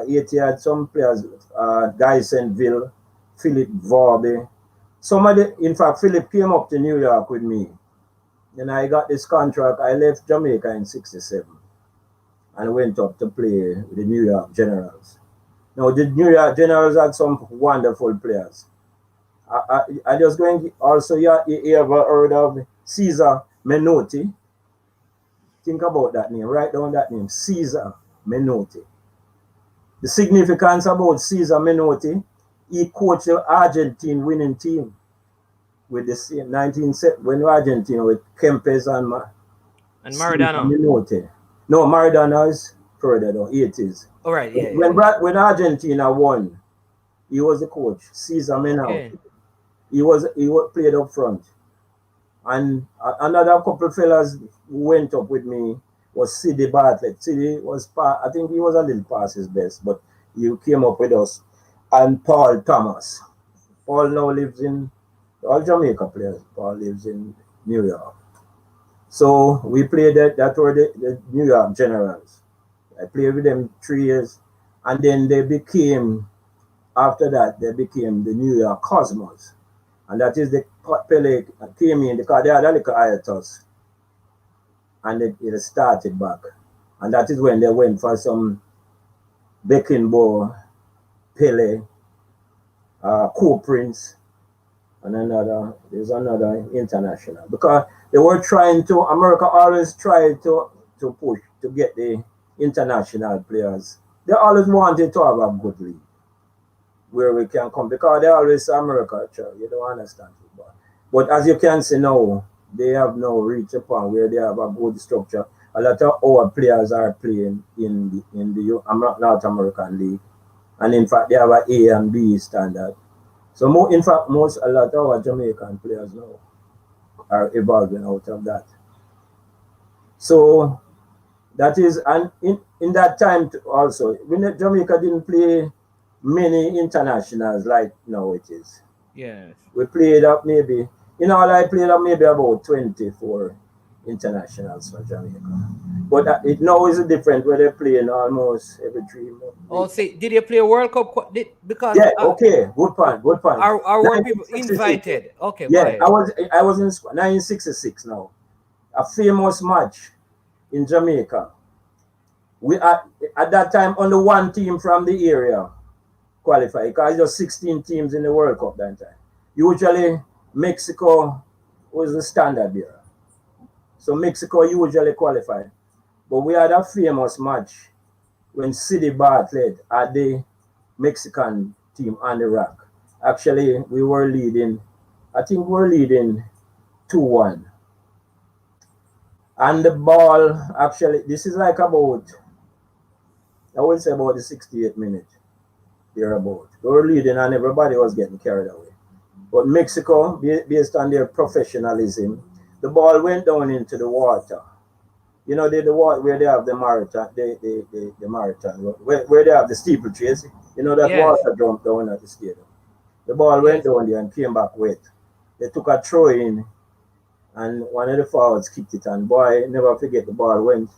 Haiti had some players, Neville, Philip Varby. Somebody, in fact, Philip came up to New York with me. Then I got this contract. I left Jamaica in 67 and went up to play with the New York Generals. Now, the New York Generals had some wonderful players. I just going to also, you ever heard of Caesar Menotti? Think about that name. Write down that name, Caesar Menotti. The significance about Caesar Menotti, he coached the Argentine winning team with the same 1970 when Argentina with Kempes and Caesar Maradona. Menotti. No, Maradona is further down, 80s. All right. Yeah. When Argentina won, he was the coach, Caesar Menotti. Okay. He played up front. And another couple fellas who went up with me was Sidney Bartlett. Sidney was I think he was a little past his best, but he came up with us. And Paul Thomas. Paul now lives in all Jamaica players. Paul lives in New York. So we played that were the New York Generals. I played with them 3 years. And then after that, they became the New York Cosmos. And that is the Pele came in because they had a little hiatus. And it started back. And that is when they went for some Beckenbauer, Pele, Co-Prince, and there's another international. Because America always tried to push to get the international players. They always wanted to have a good league where we can come because they always say America, you don't understand football. But as you can see now, they have now reached a point where they have a good structure. A lot of our players are playing in the North American League. And in fact, they have an A and B standard. So a lot of our Jamaican players now are evolving out of that. So that is, and in that time also, when Jamaica didn't play many internationals like now it is. Yes. We played up maybe, I played up maybe about 24 internationals for Jamaica. But it now is different where they're playing almost every 3 months. Oh, see, did you play World Cup? Because yeah, okay, good point. Our people invited. Okay, yeah, go ahead. I was in 1966 now. A famous match in Jamaica. We at that time only one team from the area qualify because just 16 teams in the World Cup that time. Usually Mexico was the standard there. So Mexico usually qualified. But we had a famous match when Sidney Bartlett had the Mexican team on the rack. Actually, we were leading, I think we were leading 2-1. And the ball, actually, this is like about, I would say about the 68th minute, thereabout. We were leading and everybody was getting carried away. But Mexico, based on their professionalism, the ball went down into the water. The water where they have the marathon, the marathon, where they have the steeplechase. That Yes. water jumped down at the stadium. The ball went down there and came back wet. They took a throw in, and one of the forwards kicked it, and boy, never forget the ball went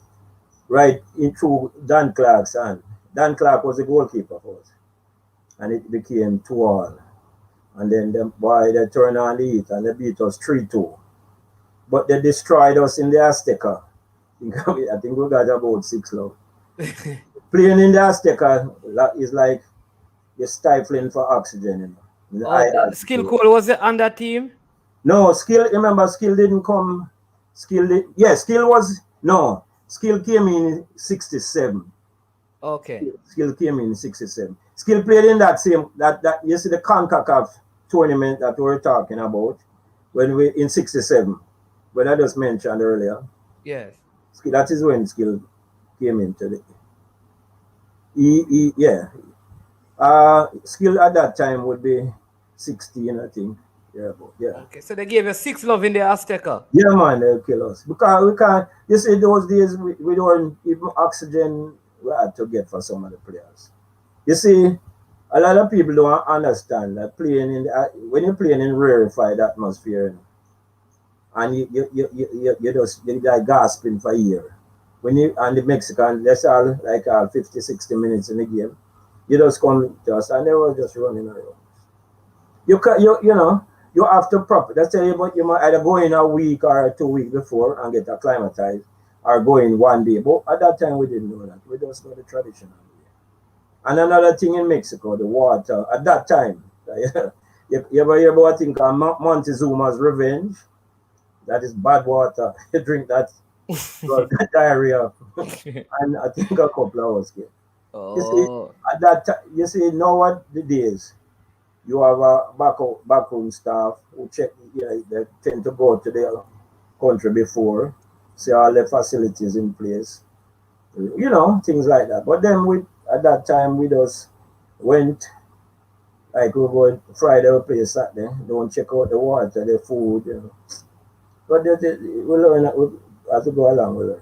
right in through Dan Clark's hand. Dan Clark was the goalkeeper for us. And it became 2-2. And then the boy they turned on the heat and they beat us 3-2. But they destroyed us in the Azteca. I think we got about 6-0. Playing in the Azteca is like you're stifling for oxygen. You know? Skill Cole was it on that team? No, Skill, remember, Skill didn't come. Skill came in 67. Okay. Skill came in 67. Skill played in that you see the CONCACAF tournament that we were talking about when we in 67, when I just mentioned earlier. Yes. That is when Skill came into the Skill at that time would be 16, I think. Yeah. Okay, so they gave you 6-0 in the Azteca. Yeah, man, they'll kill us. Because we can't, you see, those days we don't even oxygen we had to get for some of the players. You see, a lot of people don't understand that when you're playing in rarefied atmosphere, and you're like gasping for air. And the Mexican, that's all like 50, 60 minutes in the game, you just come to us and they were just running around. You have to that's tell you, but you might either go in a week or 2 weeks before and get acclimatized, or go in one day. But at that time we didn't know that. We just know the traditional way. And another thing in Mexico, the water. At that time, you ever hear about a thing called Montezuma's Revenge? That is bad water. You drink that, diarrhea, and I think a couple hours get. You see, at that time, you see, nowadays, you have a backroom staff who check, they tend to go to their country before, see all the facilities in place, things like that. But then at that time, we just went, like we go Friday, we play Saturday, don't check out the water, the food, But we learn as we go along, we learn.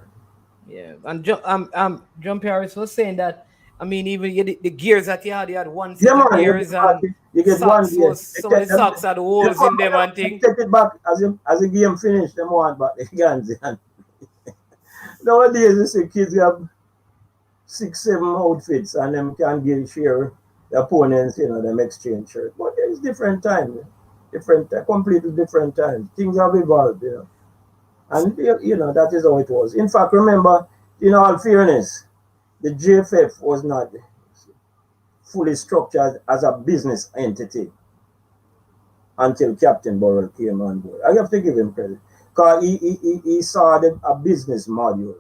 Yeah, and John Paris was saying that, I mean, even the gears that you had one set of gears and you get socks, one gear. some of the socks had holes in them and things. Take it back as the game finished, them want back the guns. Nowadays, you see kids have 6, 7 outfits and them can share the opponents, them exchange shirt. But it's different time. Completely different times. Things have evolved, And, that is how it was. In fact, remember, in all fairness, the JFF was not fully structured as a business entity until Captain Burrell came on board. I have to give him credit. Because he saw a business module.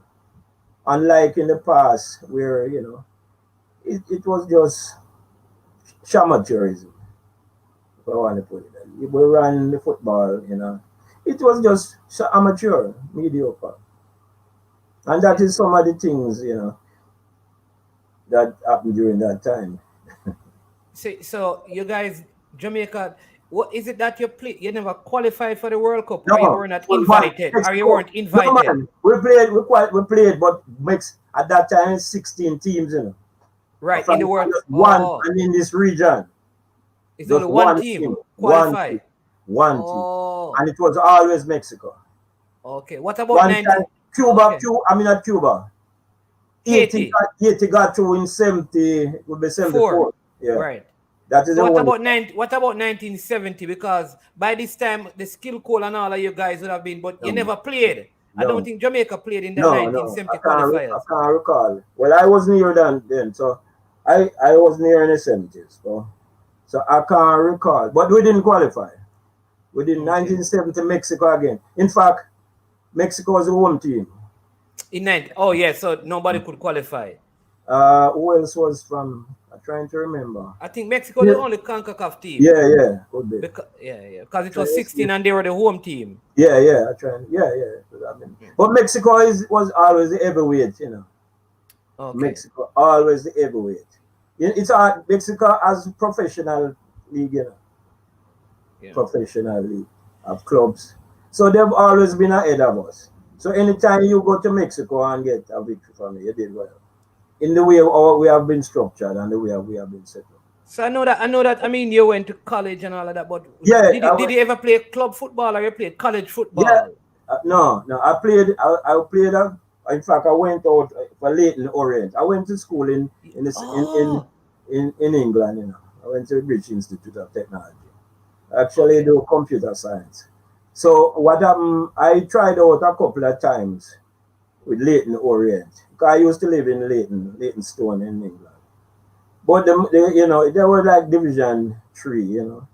Unlike in the past where, it was just amateurism, if I want to put it. We ran the football, It was just amateur, mediocre. And that is some of the things, that happened during that time. So you guys, Jamaica, what is it that you never qualified for the World Cup? No, or you were not invited? Or you weren't invited? No, man. We played, but at that time 16 teams, Right, in the world. One, and in this region. It's only one team qualified. One team. And it was always Mexico. Okay. What about 90? Cuba, not Cuba. 80 got through in 70, would be 74. Yeah. Right. That is what about 1970? Because by this time the skill call and all of you guys would have been, but you never played. I don't think Jamaica played in the 1970 qualifiers. I can't recall. Well, I was near then, so I was near in the 70s. So I can't recall. But we didn't qualify. We did 1970 Mexico again. In fact, Mexico was the home team. So nobody could qualify. Who else was from? I'm trying to remember. I think Mexico the only CONCACAF team. Yeah, could be. Because it was 16 and they were the home team. Yeah. But Mexico was always the heavyweight, Okay. Mexico always the heavyweight. It's Mexico as a professional league, Professional league of clubs. So they've always been ahead of us. So anytime you go to Mexico and get a victory from me, you did well. In the way we have been structured and the way we have been set up. So I know that. I mean, you went to college and all of that, but did you ever play club football or you played college football? Yeah. No. I played In fact, I went out for Leighton Orient. I went to school in England. You know, I went to the British Institute of Technology. I actually do computer science. So what happened? I tried out a couple of times with Leighton Orient. Because I used to live in Leytonstone in England. But you know, they were like Division 3, you know.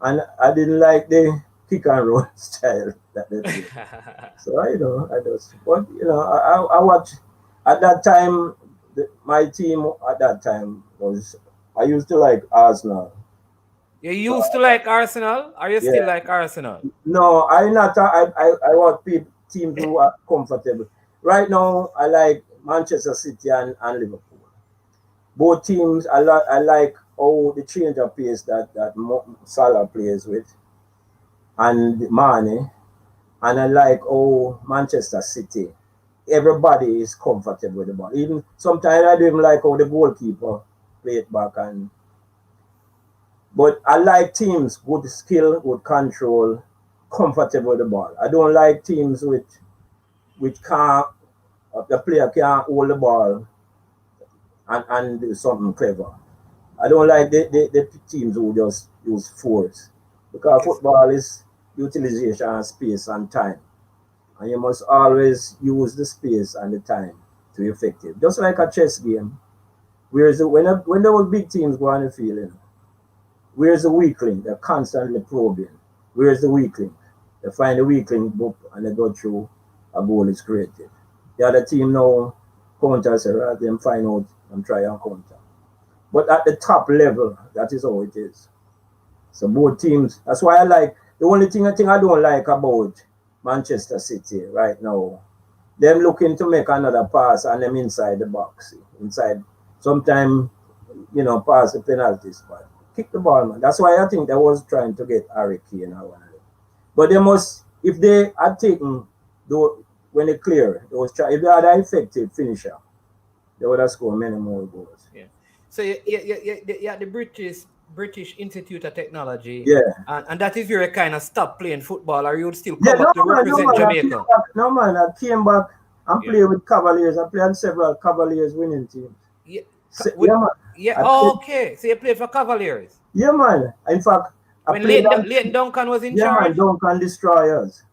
And I didn't like the kick and roll style that they did. So I just, but you know, I watched at that time. My team at that time was, I used to like Arsenal. You used to like Arsenal? Are you still like Arsenal? No, I not. I want teams who are comfortable. Right now, I like Manchester City and Liverpool. Both teams, I like the change of pace that Salah plays with, and Mane, and I like Manchester City. Everybody is comfortable with the ball. Even sometimes I don't even like how the goalkeeper play it back. But I like teams with skill, with control, comfortable with the ball. I don't like teams which can't, the player can't hold the ball and do something clever. I don't like the teams who just use force, because football is utilization of space and time, and you must always use the space and the time to be effective. Just like a chess game, whereas when those big teams go on the field, you know, where's the weak link? They're constantly probing. Where's the weak link? They find the weak link book and they go through, a goal is created. The other team now counters, rather than find out and try and counter. But at the top level, that is how it is. So both teams, that's why I like, the only thing I don't like about Manchester City right now, them looking to make another pass and them inside the box. Sometimes, you know, pass the penalty spot. Kick the ball, man. That's why I think they was trying to get Harry Kane or one of them. But they must, if they had taken, when they clear, if they had an effective finisher, they would have scored many more goals. Yeah. So the British Institute of Technology. Yeah. And that is where you kind of stop playing football, or you would still come back to represent Jamaica? I came back and played with Cavaliers. I played on several Cavaliers winning teams. Okay. So you played for Cavaliers? Yeah, man. In fact, when Leighton Duncan was in charge? Yeah, man, Duncan Destroyers.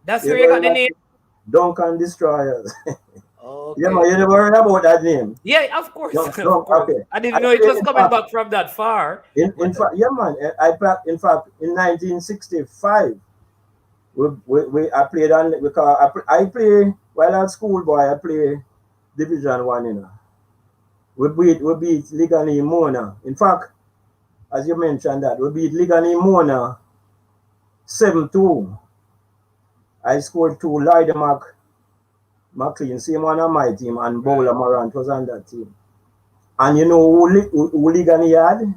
That's where you got the name? Duncan Destroyers. Okay. Yeah, man, you never heard about that name? Yeah, of course. Okay. I didn't know it was coming back from that far. In fact, yeah, man. In 1965, I played on, because I play while at school, boy. I play Division 1, you know. We beat Ligani Mona. In fact, as you mentioned that, we beat Ligani Mona 7-2. I scored 2. Lloyd McLean, same one on my team, and Bowler Morant was on that team. And you know who Ligani had?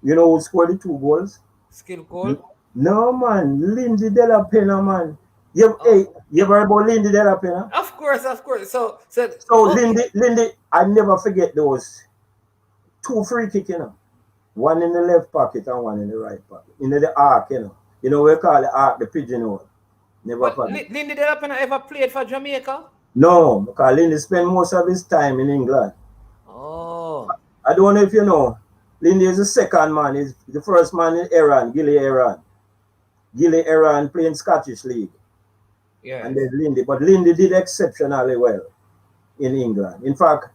You know who scored the 2 goals? Skill goal? No, man. Lindy De La Pena, man. You ever heard about Lindy De La Pena? Of course. So Lindy, I never forget those 2 free kicks, you know. One in the left pocket and one in the right pocket. In the arc, you know. You know, we call the arc the pigeonhole. Never forget. Lindy De La Pena ever played for Jamaica? No, because Lindy spent most of his time in England. Oh. I don't know if you know. Lindy is the second man. He's the first man in Iran, Gilly Iran. Gilly Iran playing Scottish League. Yeah. And there's Lindy. But Lindy did exceptionally well in England. In fact,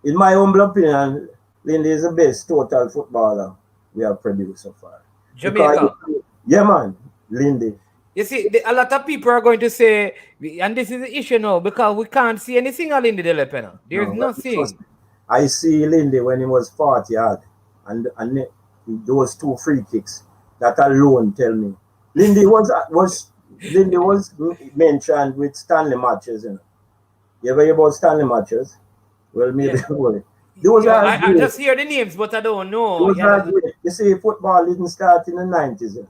in my humble opinion, Lindy is the best total footballer we have produced so far. Jamaica? Yeah, man. Lindy. You see, a lot of people are going to say, and this is the issue now, because we can't see anything of Lindy De La Pena. There's nothing. I see Lindy when he was 40 odd, and those 2 free kicks. That alone tell me. Lindy was mentioned with Stanley matches, you know. You ever hear about Stanley matches? Well, maybe I just hear the names, but I don't know. You see, football didn't start in the 90s. You know.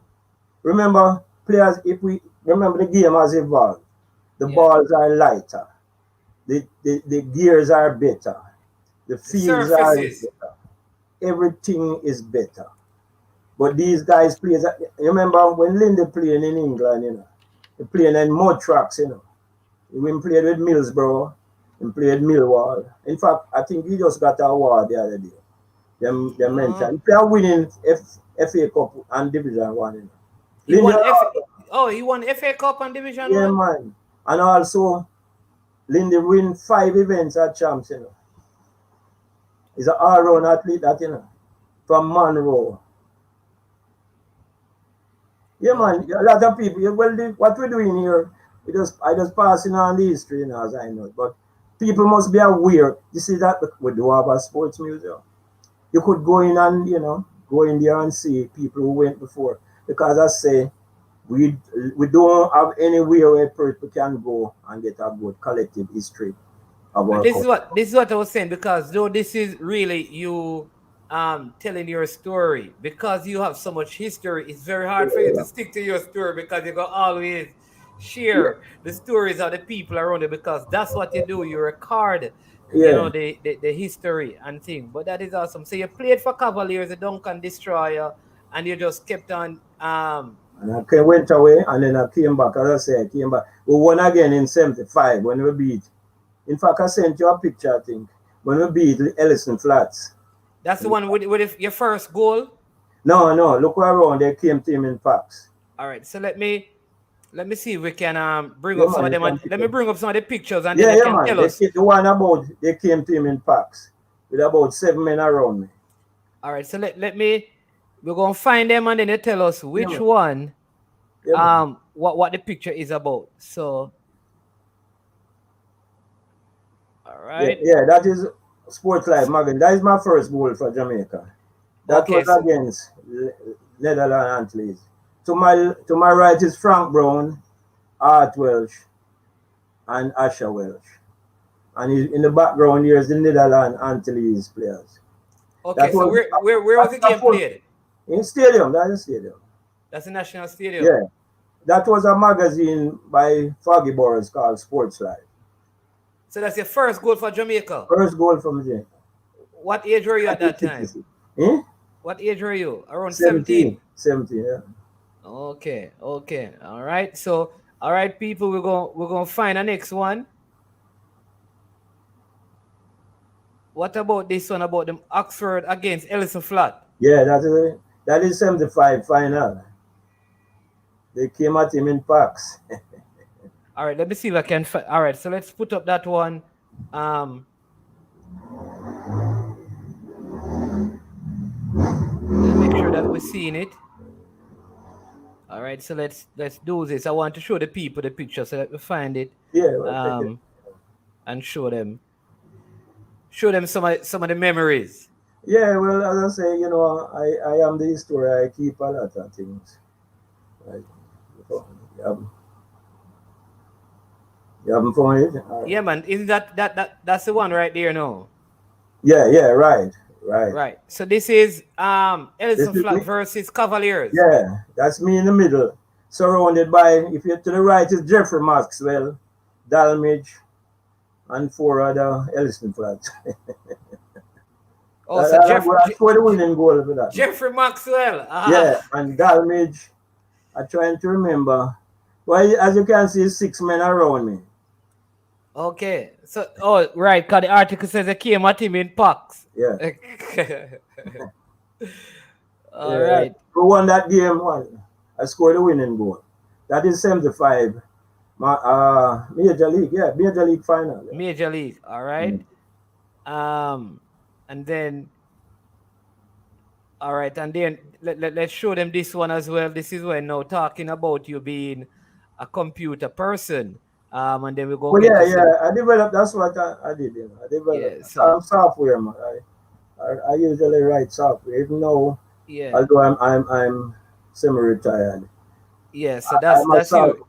Remember, players, if we remember, the game has evolved. The balls are lighter. The gears are better. The fields are better. Everything is better. But these guys play. Remember when Lindy playing in England, you know, they playing in mud tracks, you know. We played with Millsboro. He played Millwall. In fact, I think he just got an award the other day. They mentioned. They are winning FA Cup and Division 1. You know. He won he won FA Cup and Division 1? Yeah, man. And also, Lindy win 5 events at champs, you know. He's an all-round athlete, that, you know, from Monroe. Yeah, man. A lot of people, well, what we're doing here, I just passing on the history, you know, as I know it. But people must be aware. You see that we do have a sports museum. You could go in and, you know, go in there and see people who went before. Because I say, we don't have anywhere where people can go and get a good collective history of our this is what I was saying, because though this is really you telling your story, because you have so much history, it's very hard for you to stick to your story, because you got always share the stories of the people around you, because that's what you do. You record you know the history and thing. But that is awesome. So you played for Cavaliers, the Duncan Destroyer, and you just kept on and I went away, and then I came back. As I say, I came back. We won again in 75 when we beat. In fact, I sent you a picture, I think, when we beat Ellison Flats. That's the one with your first goal? No, look around. They came to him in packs. All right, so let me see if we can bring up some of them. Let me bring up some of the pictures, and then they can tell us. The one about they came to him in packs with about 7 men around me. All right, so we're gonna find them, and then they tell us which one what the picture is about. So all right. Yeah, that is Sports Life magazine. That is my first goal for Jamaica. That was against Netherlands Antilles. To my right is Frank Brown, Art Welsh, and Asher Welsh. And in the background here is the Netherlands Antilles players. Okay, so where was the game played? In stadium, that's the stadium. That's the National Stadium. Yeah. That was a magazine by Foggy Boris called Sports Life. So that's your first goal for Jamaica? First goal from Jamaica. What age were you at that time? What age were you? Around 17? 17, yeah. Okay. All right. So, all right, people, we're going to find the next one. What about this one about them Oxford against Ellison Flat? Yeah, that is 75 final. They came at him in packs. All right, let me see if I can find. All right, so let's put up that one. Let's make sure that we're seeing it. All right, so let's do this. I want to show the people the picture so that we find it. Yeah. And show them some of the memories. Yeah, well, as I say, you know, I am the historian. I keep a lot of things. Right. You haven't found it? Right. Yeah, man. Isn't that's the one right there now? Yeah, right. So this is Ellison Flat versus Cavaliers. Yeah, that's me in the middle. Surrounded by, if you're to the right is Jeffrey Maxwell, Dalmage, and 4 other Ellison Flats. Oh, so I scored the winning goal for that. Jeffrey Maxwell. Yeah, and Dalmage. I'm trying to remember. Well, as you can see, 6 men around me. Okay. So, right, because the article says they came at him in packs. Yeah. All right. Who won that game? I scored the winning goal. That is 75. Major League, Major League final. Yeah. Major League, all right. And then, all right, and then let's show them this one as well. This is when now talking about you being a computer person. And then we go. Well, I developed. That's what I did. You know. I developed software. Man. I usually write software, even though, although I'm semi-retired. Yeah, so that's you.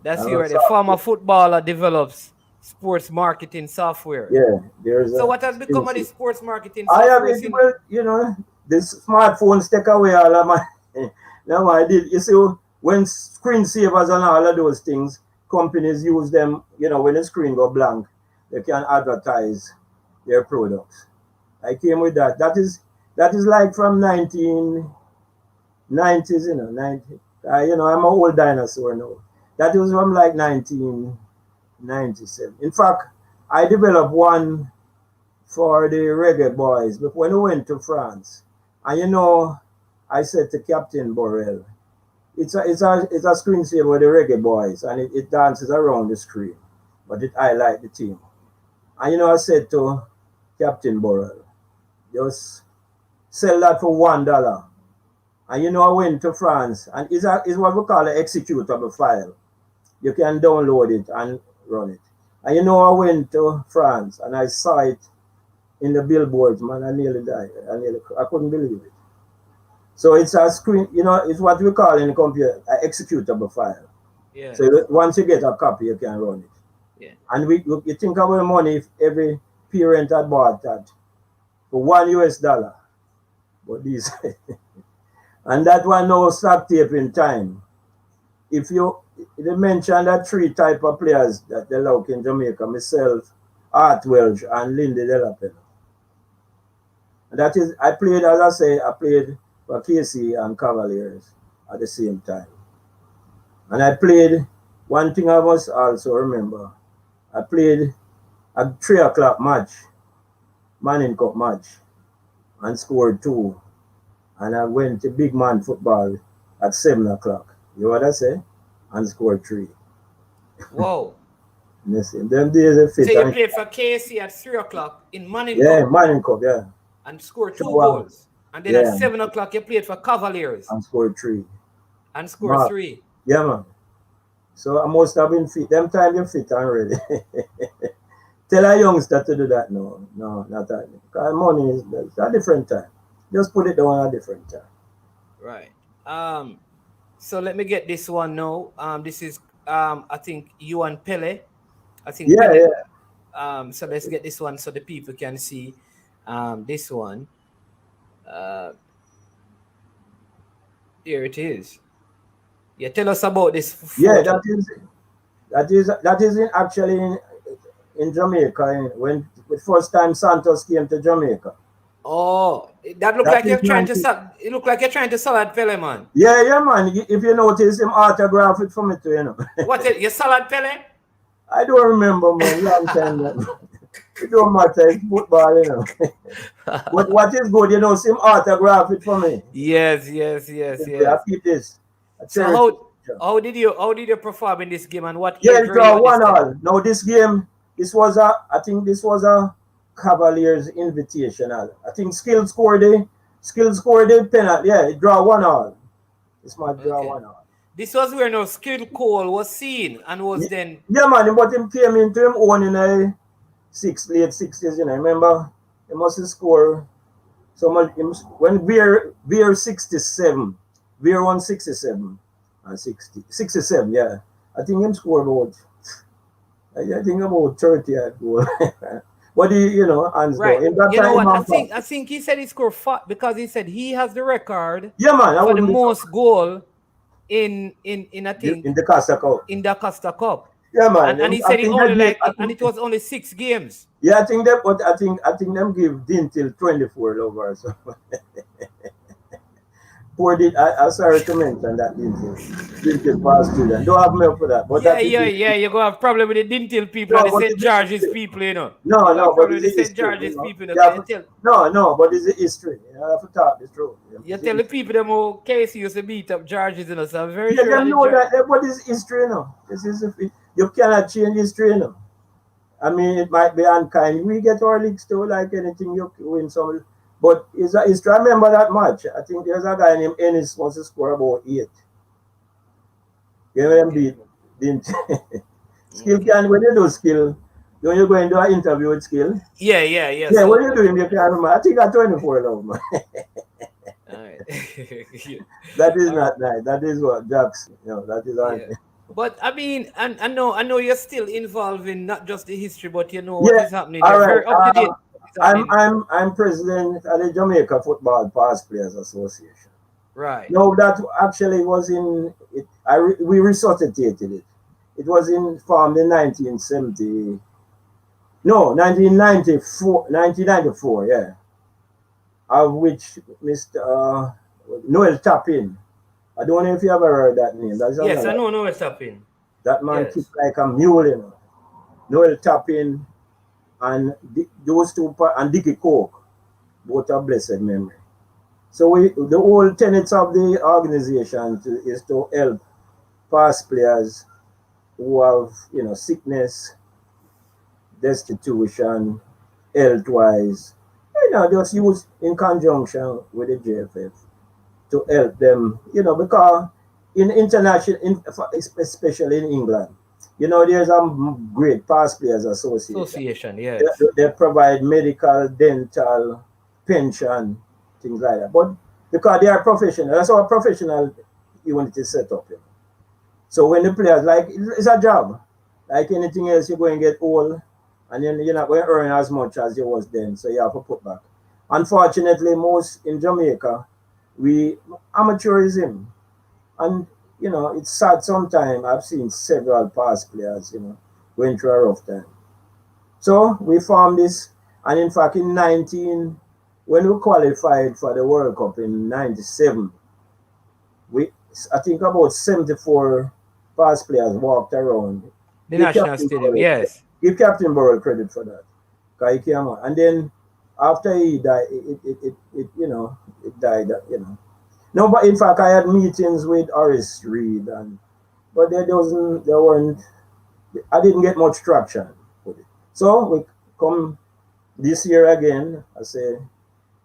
That's you, right? The former footballer develops sports marketing software. Yeah, so what has become of the sports marketing software? Well, you know, the smartphones take away all of my. Now I did. You see, when screensavers and all of those things, companies use them. You know, when the screen go blank, they can advertise their products. I came with that. That is like from 1990s. You know, 90. You know, I'm an old dinosaur now. That was from like 1990 97. In fact, I developed one for the reggae boys but when we went to France. And you know, I said to Captain Borrell, it's a screensaver with the reggae boys and it dances around the screen. But it highlight the team. And you know, I said to Captain Borrell, just sell that for $1. And you know, I went to France and it's what we call an executable file. You can download it and run it. And you know, I went to France and I saw it in the billboards, man. I nearly died. I couldn't believe it. So it's a screen, you know, it's what we call in the computer an executable file. Yeah. So once you get a copy, you can run it. Yeah. And you think about the money if every parent had bought that for $1. But these, and that one no stock tape in time. If they mention that 3 type of players that they like in Jamaica, myself, Art Welch, and Lindy Delapena. That is, I played, as I say, I played for KC and Cavaliers at the same time. And I played, one thing I must also remember, I played a 3 o'clock match, Manning Cup match, and scored 2. And I went to big man football at 7 o'clock. You know what I say? And scored 3. Whoa. Listen, them days are fit. So you played for KC at 3 o'clock in Manning Cup? Yeah, Manning Cup, yeah. And scored 2 goals. And then at 7 o'clock you played for Cavaliers. And scored 3. And scored 3. Yeah, man. So I must have been fit. Them time you're fit and ready. Tell a youngster to do that. No, not that. Because money is a different time. Just put it down a different time. Right. So let me get this one now. This is I think you and Pele. I think Pele. So let's get this one so the people can see this one. Here it is. Yeah, tell us about this. Yeah, that is actually in Jamaica when the first time Santos came to Jamaica. Oh, that look like you're trying to sell. It look like you're trying to sell that Pele, man. Yeah, man. If you notice him autograph it for me too, you know. What you sell that Pele? I don't remember, man. Long time. It don't matter. It's football, you know. But what is good, you know, him autograph it for me. Yes. I keep this. So how did you perform in this game and what? Yeah, draw 1-1. Now this game, I think this was a Cavaliers invitational. I think Skill scored the penalty. Yeah, it draw 1-1. This might draw 1-1. This was where no Skill Cole was seen and was then. Yeah, man, but him came into him own in the late 60s, you know. Remember, he must score so much. When we're 67, we're 167 and 67, yeah. I think him scored about. I think about 30 at goal. But you know, hands right. In that you time, know what? I think he said he scored 5 because he said he has the record. Yeah, man. For the most goal in I think in the Costa Cup. In the Costa Cup. Yeah, man. And he said it was only 6 games. Yeah, I think that. But I think them give Dintil 24 over. So. Poor did I sorry to mention that Dintil passed through that. Don't have me for that. But you're gonna have problem with the Dintil people and the St. George's people, you know. No, but the St. George's people, you know. No, but it's the history. You have to talk the truth. You tell the people them how Casey used to beat up George's, you know. So I'm very sure. You know that what is history, you know. You cannot change history, you know. I mean, it might be unkind. We get our leagues too, like anything. You win some. But it's I remember that match. I think there's a guy named Ennis wants to score about 8. You know them beat, didn't Skill can when you do Skill, don't you go and do an interview with Skill? Yeah. Yeah, when you do him, you can remember. I think I'm 24 now, man. Alright. That is not nice. That is what Jax, you know, that is yeah. But I mean, I know you're still involved in not just the history, but you know what is happening. All right. Very up to date. I'm president of the Jamaica Football Past Players Association. Right. No, that actually was in it. We resuscitated it. It was formed in 1994, yeah. Of which Mr. Noel Tapin. I don't know if you ever heard that name. Yes, I know Noel Tapin. That man kicked like a mule, you know. Noel Tappin, and those two, and Dickie Coke, both are blessed memory. So the whole tenets of the organization is to help past players who have, sickness, destitution, health-wise, just use in conjunction with the JFF to help them, because in international, especially in England, there's a great past players association. Yes. They provide medical, dental, pension, things like that. But because they are professional, that's how a professional unit is set up. So when the players, like, it's a job. Like anything else, you're going to get old, and then you're not going to earn as much as you was then, so you have to put back. Unfortunately, most in Jamaica, we amateurism, and it's sad sometimes. I've seen several past players, going through a rough time. So we formed this, and in fact, in when we qualified for the World Cup in '97, I think about 74 past players walked around. The National Stadium, yes. Give Captain Burrell credit for that. Because he came out. And then after he died, it died, No, but in fact, I had meetings with Horace Reed, but I didn't get much traction with it. So we come this year again, I say,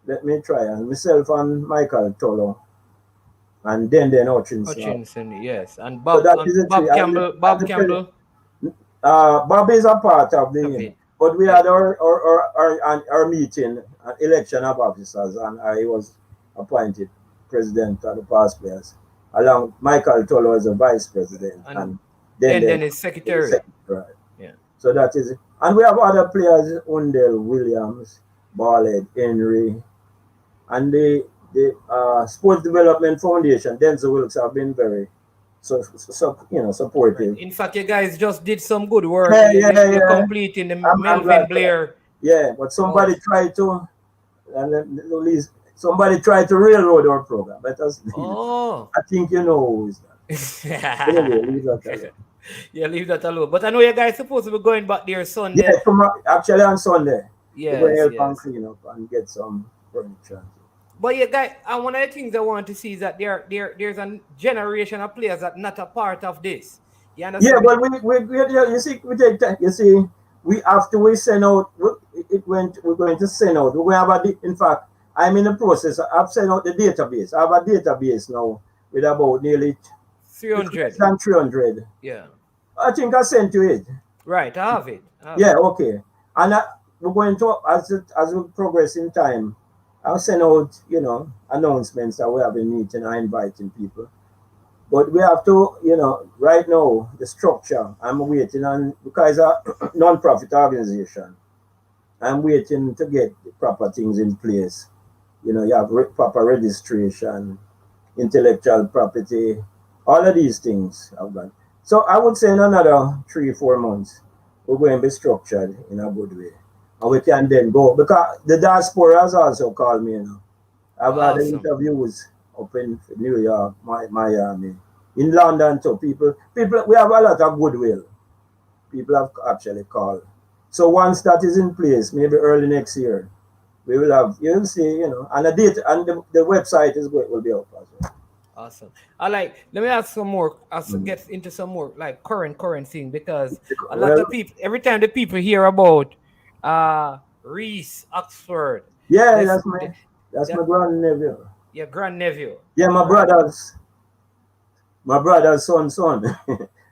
let me try. And myself and Michael Tolo, and then Hutchinson, yes. And Bob Campbell. Bob is a part of the, but we had our meeting, election of officers, and I was appointed president of the past players, along Michael Tolo as a vice president, and then his secretary. Yeah. So that is it. And we have other players, Undell Williams, Barlett, Henry, and the Sports Development Foundation, Denzel Wilkes, have been very supportive. In fact, you guys just did some good work. Yeah. Completing the Melvin Blair. Yeah, but somebody tried to, and at least somebody tried to railroad our program. But I think who is that. Anyway, leave that alone. Yeah, leave that alone. But I know you guys supposed to be going back there Sunday. Yeah, actually on Sunday. Yeah, we're going to help and clean up and get some furniture. But yeah, guys, and one of the things I want to see is that there's a generation of players that not a part of this. You understand? Yeah, but we take time. You see, we send out. We're going to send out. We have in fact, I'm in the process. I've sent out the database. I have a database now with about nearly 300. Yeah. I think I sent you it. Right, I have it. Okay. And we're going to, as we progress in time, I'll send out, announcements that we have been meeting and inviting people. But we have to, right now, the structure, I'm waiting on, because it's a non-profit organization, I'm waiting to get the proper things in place. You have proper registration, intellectual property, all of these things I've done. So I would say in another 3-4 months, we're going to be structured in a good way. And we can then go, because the diaspora has also called me, I've had interviews up in New York, Miami, in London too. People, we have a lot of goodwill. People have actually called. So once that is in place, maybe early next year, we will have, you'll see, and the date and the website will be up as well. Awesome. Let me ask some more, get into some more like current thing, because a lot of people, every time the people hear about Reese Oxford. Yeah, that's my grandnephew. Your grandnephew. Yeah, my brother's son.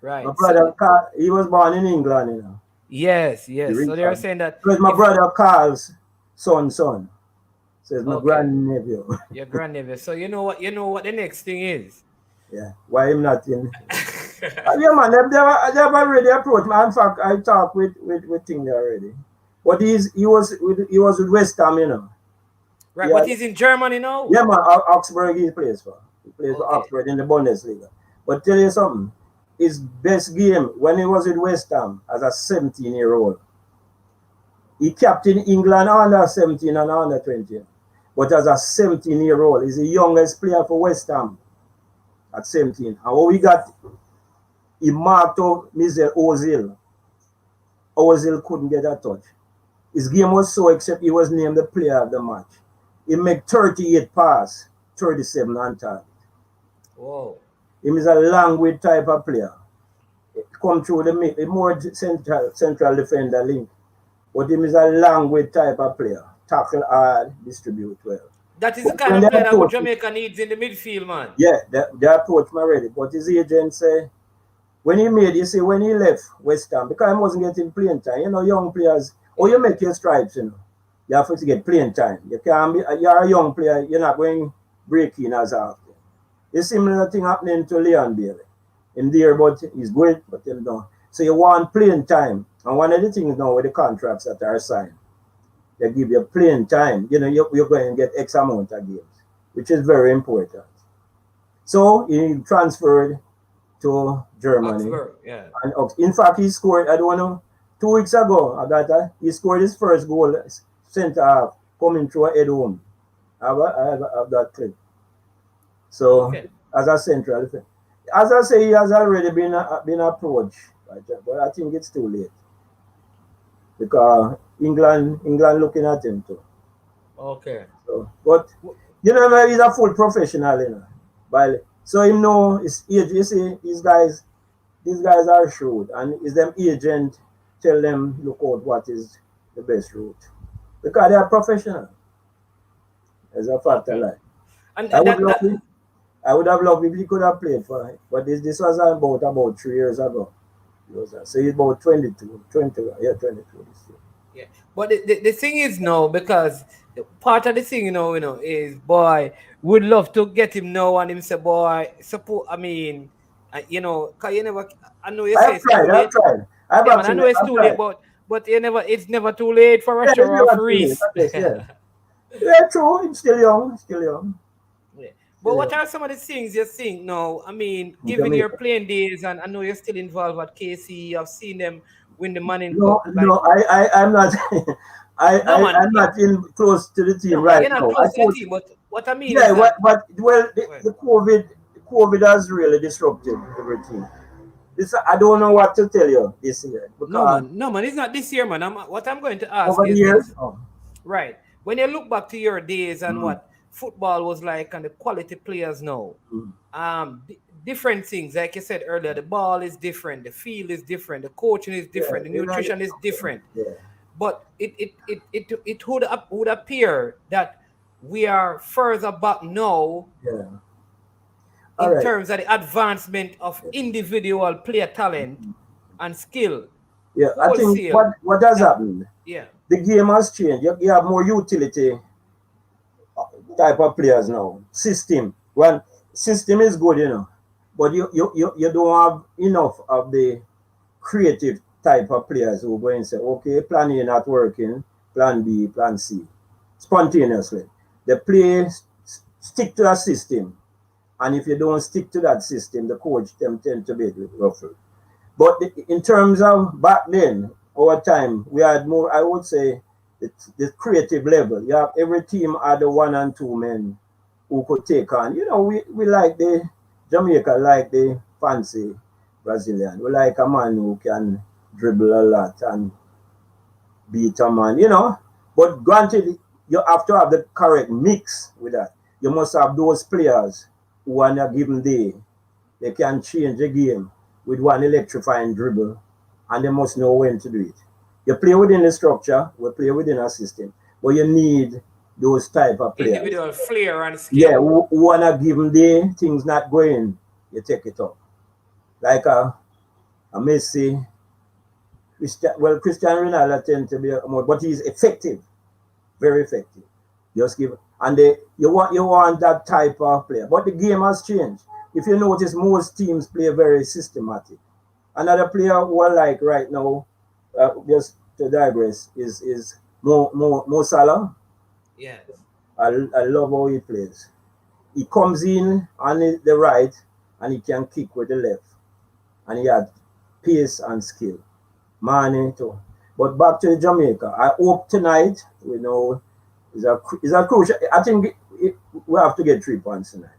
Right. My brother, he was born in England, Yes. So they are saying that. It was my brother Carl's son. So it's my grandnephew. Your grandnephew. So you know what the next thing is. Yeah. Why him not in? Yeah, man. They've already approached me. In fact, I talked with Ting there already. But he was with West Ham, Right, but he's in Germany now. Yeah, man. Augsburg he plays for. He plays for Augsburg in the Bundesliga. But tell you something. His best game when he was with West Ham as a 17-year-old. He captained England under 17 and under 20. But as a 17-year-old, he's the youngest player for West Ham at 17. And what we got, he marked out Mr. Ozil. Ozil couldn't get a touch. His game was so except he was named the player of the match. He made 38 passes, 37 on target. Whoa. He is a language type of player. Come through the more central defender link. But he is a language type of player. Tackle hard, distribute well. That is the kind of player that Jamaica needs in the midfield, man. Yeah, they approach me already. But his agent say, when he left West Ham, because he wasn't getting playing time, young players, you make your stripes, you have to get playing time. You're a young player, you're not going break in as often. It's similar thing happening to Leon Bailey. Him there, but he's good, but him don't. So you want playing time. And one of the things now with the contracts that are signed, they give you playing time. You're going to get X amount of games, which is very important. So he transferred to Germany. Oxford, yeah. And in fact, he scored, I don't know, 2 weeks ago, he scored his first goal, centre half, coming through a head home. I have that clip. So, okay. As a central defender. As I say, he has already been approached, but I think it's too late. Because England looking at him too. Okay. So, but, he's a full professional, So him know his age, you see, these guys are shrewd, and is them agent tell them look out what is the best route. Because they are professional. As a fact of life. And I would have loved if he could have played for it. But this was about 3 years ago. So he's about 22 this year. Yeah. But the thing is now, because part of the thing, is boy, would love to get him now and him say, boy, support, I mean, cause you never, I know you say it's too late. I've tried. I know it's too late, but it's never too late for Russia or for Reese. Yeah, true. It's still young. Yeah. But what are some of the things you're seeing now? I mean, given your playing days, and I know you're still involved at KC, I've seen them win the Manning Cup. No, I'm not. I'm not in close to the team right now. You're not close to the team, but what I mean is that, the COVID has really disrupted everything. I don't know what to tell you this year. No man, it's not this year, man. What I'm going to ask over is years. this. Right. When you look back to your days and what football was like and the quality players now, different things, like you said earlier, the ball is different, the field is different, the coaching is different, the nutrition is different. Yeah. But it would appear that we are further back now in terms of the advancement of individual player talent and skill. Yeah, I think what has happened, the game has changed. You have more utility type of players now. System. Well, system is good, but you don't have enough of the creative type of players who go and say, okay, plan A not working, plan B, plan C. Spontaneously. The players stick to a system. And if you don't stick to that system, the coach tend to be ruffled. But in terms of back then, our time, we had more, I would say, the creative level. You have every team had the 1 and 2 men who could take on. We like the Jamaica, like the fancy Brazilian. We like a man who can dribble a lot and beat a man, But granted, you have to have the correct mix with that. You must have those players who on a given day, they can change the game with one electrifying dribble, and they must know when to do it. You play within the structure, we play within a system, but you need those type of players. Individual flair and skill. Yeah, who on a given day, things not going, you take it up. Like a Messi, Cristiano Ronaldo tend to be more, but he's effective, very effective. Just give, and you want that type of player. But the game has changed. If you notice, most teams play very systematic. Another player who I like right now, just to digress, is Mo Salah. Yes. I love how he plays. He comes in on the right and he can kick with the left. And he had pace and skill. Mane too. But back to Jamaica. I hope tonight, is a crucial. I think we have to get 3 points tonight.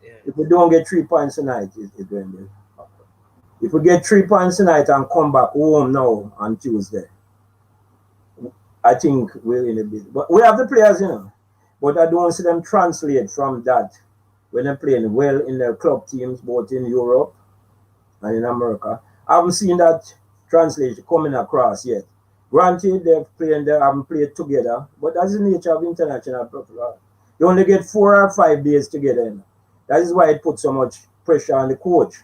Yeah. If we don't get 3 points tonight, it's going to be If we get 3 points tonight and come back home now on Tuesday, I think we're in a bit. But we have the players, But I don't see them translate from that when they're playing well in their club teams, both in Europe and in America. I haven't seen that translation coming across yet. Granted, they haven't played together, but that's the nature of international football. You only get 4 or 5 days together. That is why it puts so much pressure on the coach,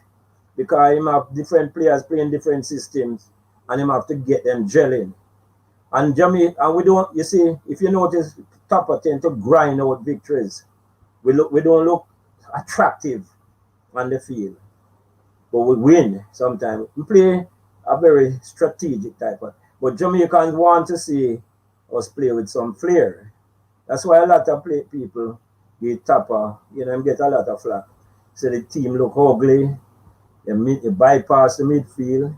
because him have different players playing different systems, and him have to get them gelling. And Jamaica, and we don't. You see, if you notice, Topper tend to grind out victories. We don't look attractive on the field, but we win sometimes. We play a very strategic type of. But Jamaicans want to see us play with some flair. That's why a lot of people get Topper, get a lot of flack. So the team look ugly. They bypass the midfield.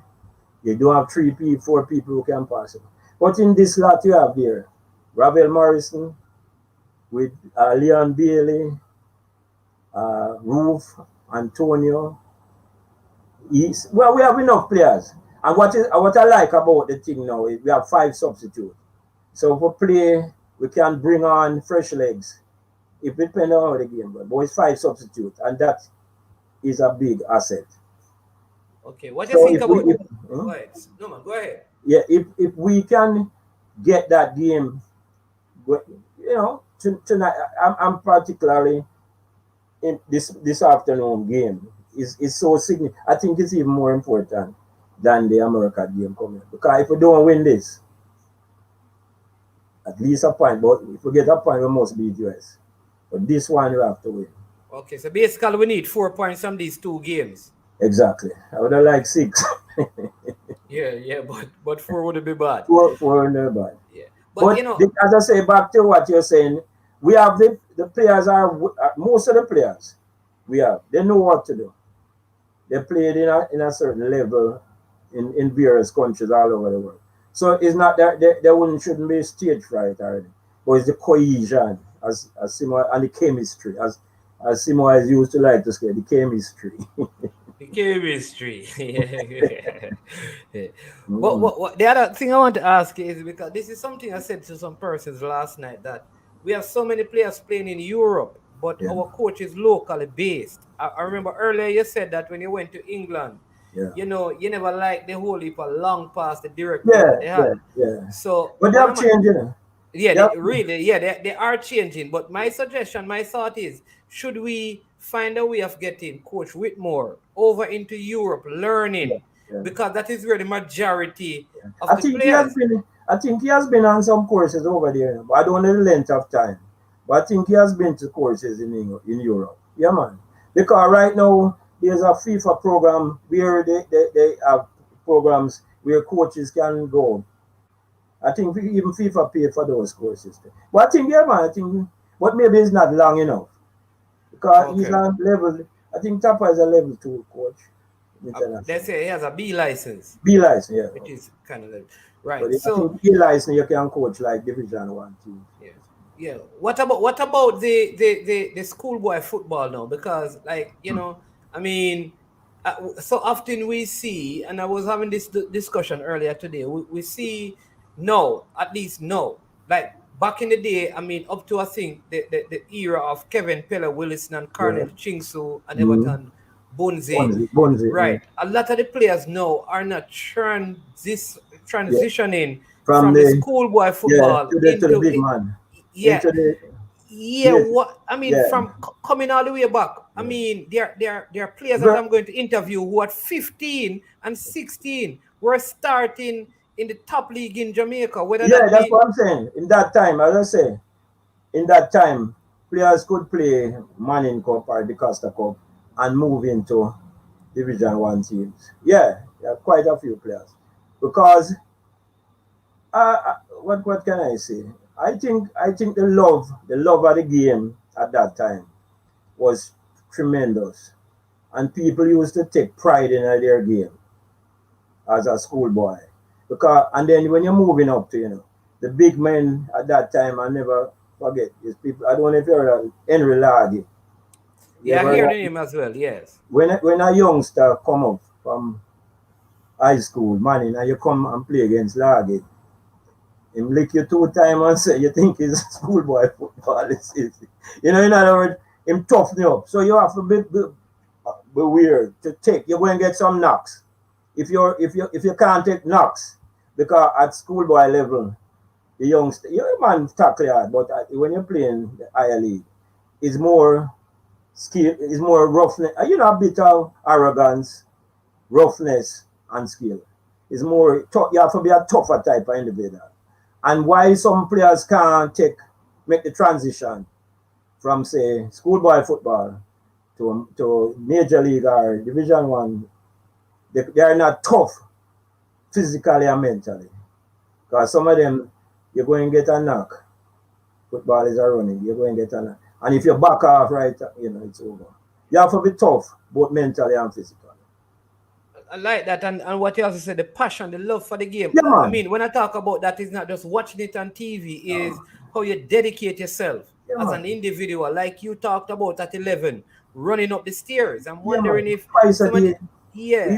They don't have 3 people, 4 people who can pass it. But in this lot you have here, Ravel Morrison with Leon Bailey, Roof, Antonio. We have enough players. And what I like about the thing now is we have 5 substitutes. So if we play, we can bring on fresh legs. It depends on how the game goes. But it's 5 substitutes, and that is a big asset. Okay, what do you think about it? Go ahead. No, man, go ahead. Yeah, if we can get that game, tonight, I'm particularly in this afternoon game is so significant. I think it's even more important than the America game coming. Because if we don't win this, at least a point, but if we get a point, we must beat US. But this one we have to win. Okay, so basically we need 4 points from these 2 games. Exactly. I would have liked 6. yeah, but 4 would be bad. 4 would be bad. Yeah, but as I say, back to what you're saying, we have the players most of the players they know what to do. They played in a certain level in various countries all over the world. So it's not that there shouldn't be stage fright already, but it's the cohesion as Simo, and the chemistry as Simo has used to like to say, the chemistry. The chemistry. Yeah. What the other thing I want to ask is, because this is something I said to some persons last night, that we have so many players playing in Europe, but our coach is locally based. I remember earlier you said that when you went to England, you never liked the whole heap of long pass, the direct that they had. Yeah. So, but they have changed, Yeah, they are changing. But my suggestion, my thought is, should we find a way of getting Coach Whitmore over into Europe learning? Because that is where the majority of the players. I think he has been on some courses over there, but I don't know the length of time. But I think he has been to courses in Europe. Yeah, man. Because right now, there's a FIFA program where they have programs where coaches can go. I think even FIFA paid for those courses. But I think, but maybe it's not long enough. Because he's on level, I think Tapa is a level 2 coach. They say he has a B license. B license, yeah. Which is kind of right. But so B license, you can coach like Division 1 teams. Yeah. What about the schoolboy football now? Because so often we see, and I was having this discussion earlier today, we see at least like back in the day, up to I think the era of Kevin Pella Willison and Carnell Chingsu and Everton Bunzi. Right. A lot of the players now are not transitioning from the schoolboy football to the big man. From coming all the way back. There are players that I'm going to interview who at 15 and 16 were starting in the top league in Jamaica. That's what I'm saying. In that time, as I say, players could play Manning Cup or the Costa Cup and move into Division 1 teams. Yeah, there are quite a few players. Because what can I say? I think the love of the game at that time was tremendous, and people used to take pride in their game as a schoolboy. And then when you're moving up to the big men at that time, I never forget these people. I don't know if you heard of Henry Lardy. I hear the name as well. Yes. When a youngster come up from high school, man, and you come and play against Largate. Him lick you 2 times and say you think it's schoolboy football. You know, in other words, him toughen you up. So you have to be weird to take. You're going to get some knocks. If you can't take knocks, because at schoolboy level, the youngster, your man tackle hard, but when you're playing the higher league, it's more skill, it's more roughness. You know, a bit of arrogance, roughness, and skill. It's more you have to be a tougher type of individual. And why some players can't make the transition from, say, schoolboy football to major league or division one, they are not tough physically and mentally. Because some of them, you're going to get a knock. Football is a running, you're going to get a knock. And if you back off right, you know, it's over. You have to be tough, both mentally and physically. I like that, and what you also said, the passion, the love for the game. Yeah, man. I mean, when I talk about that, it's not just watching it on TV, is how you dedicate yourself as an individual, like you talked about at 11, running up the stairs. I'm wondering if twice a day.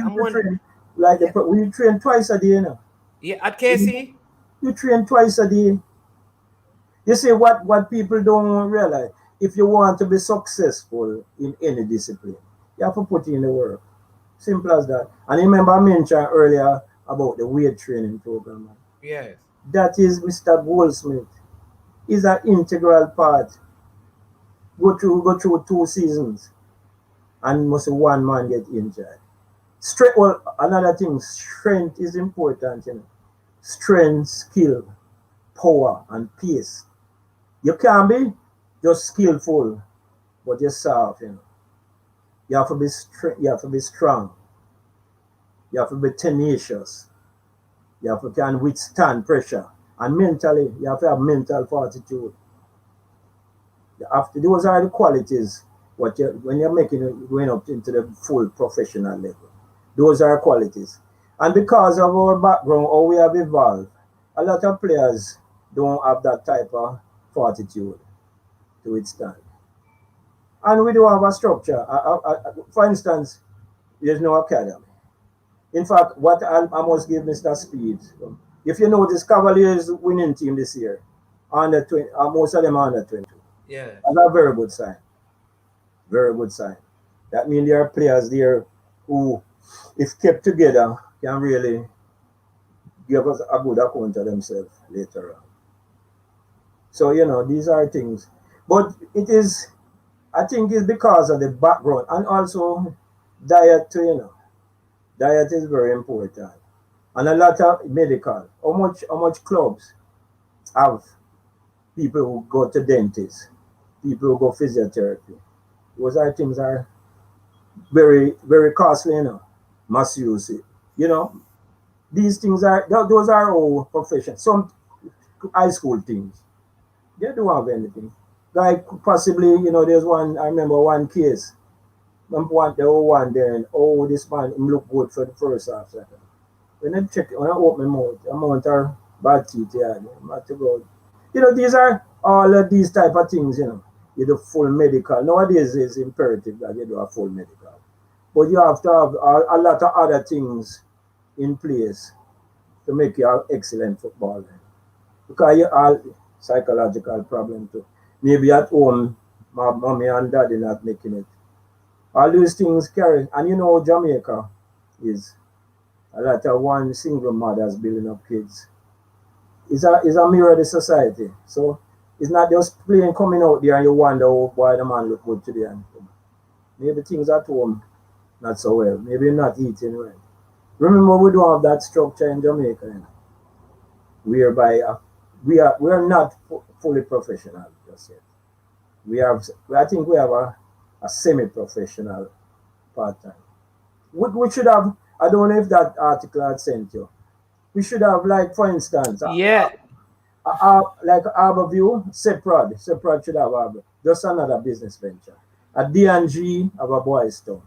I'm wondering. We train twice a day, you know. Yeah, at KC? You train twice a day. You see what people don't realize. If you want to be successful in any discipline, you have to put in the work. Simple as that. And remember I mentioned earlier about the weight training program. Yes. That is Mr. Goldsmith. Is an integral part. Go through 2 seasons and must one man get injured. Another thing, strength is important, you know. Strength, skill, power, and pace. You can't be just skillful, but you're soft, you know. You have to be strong. You have to be tenacious. You have to can withstand pressure. And mentally, you have to have mental fortitude. Those are the qualities when you're going up into the full professional level. Those are qualities. And because of our background, how we have evolved, a lot of players don't have that type of fortitude to withstand. And we don't have a structure. For instance, there's no academy. In fact, what I must give Mr. Speed, if you notice, Cavaliers winning team this year, under 20, most of them are under 22. Yeah. That's a very good sign. Very good sign. That means there are players there who, if kept together, can really give us a good account of themselves later on. So, you know, these are things. But I think it's because of the background and also diet too, you know. Diet is very important. And a lot of medical. How much clubs have people who go to dentists, people who go physiotherapy. Those are things are very, very costly, you know. Masseuse, you know. These things those are all professions. Some high school things. They don't have anything. Like possibly, you know, there's one, I remember one case. The one there, and this man him look good for the first half second. When I open my mouth, amount of bad teeth here, you know, these are all of these type of things, you know. You do full medical. Nowadays it's imperative that you do a full medical. But you have to have a lot of other things in place to make you an excellent footballer. Because you have psychological problem too. Maybe at home, my mommy and daddy not making it. All those things carry. And you know, Jamaica is a lot of one single mothers building up kids. It's a mirror of the society. So it's not just playing coming out there and you wonder, why the man look good today. And maybe things at home not so well. Maybe not eating right. Remember, we don't have that structure in Jamaica, you know, whereby we are not fully professional just yet. I think we have a semi-professional part-time. We should have, I don't know if that article had sent you. We should have, like, for instance, like Harborview, Seprod should have Harbor, just another business venture. A D&G of a Boys Town.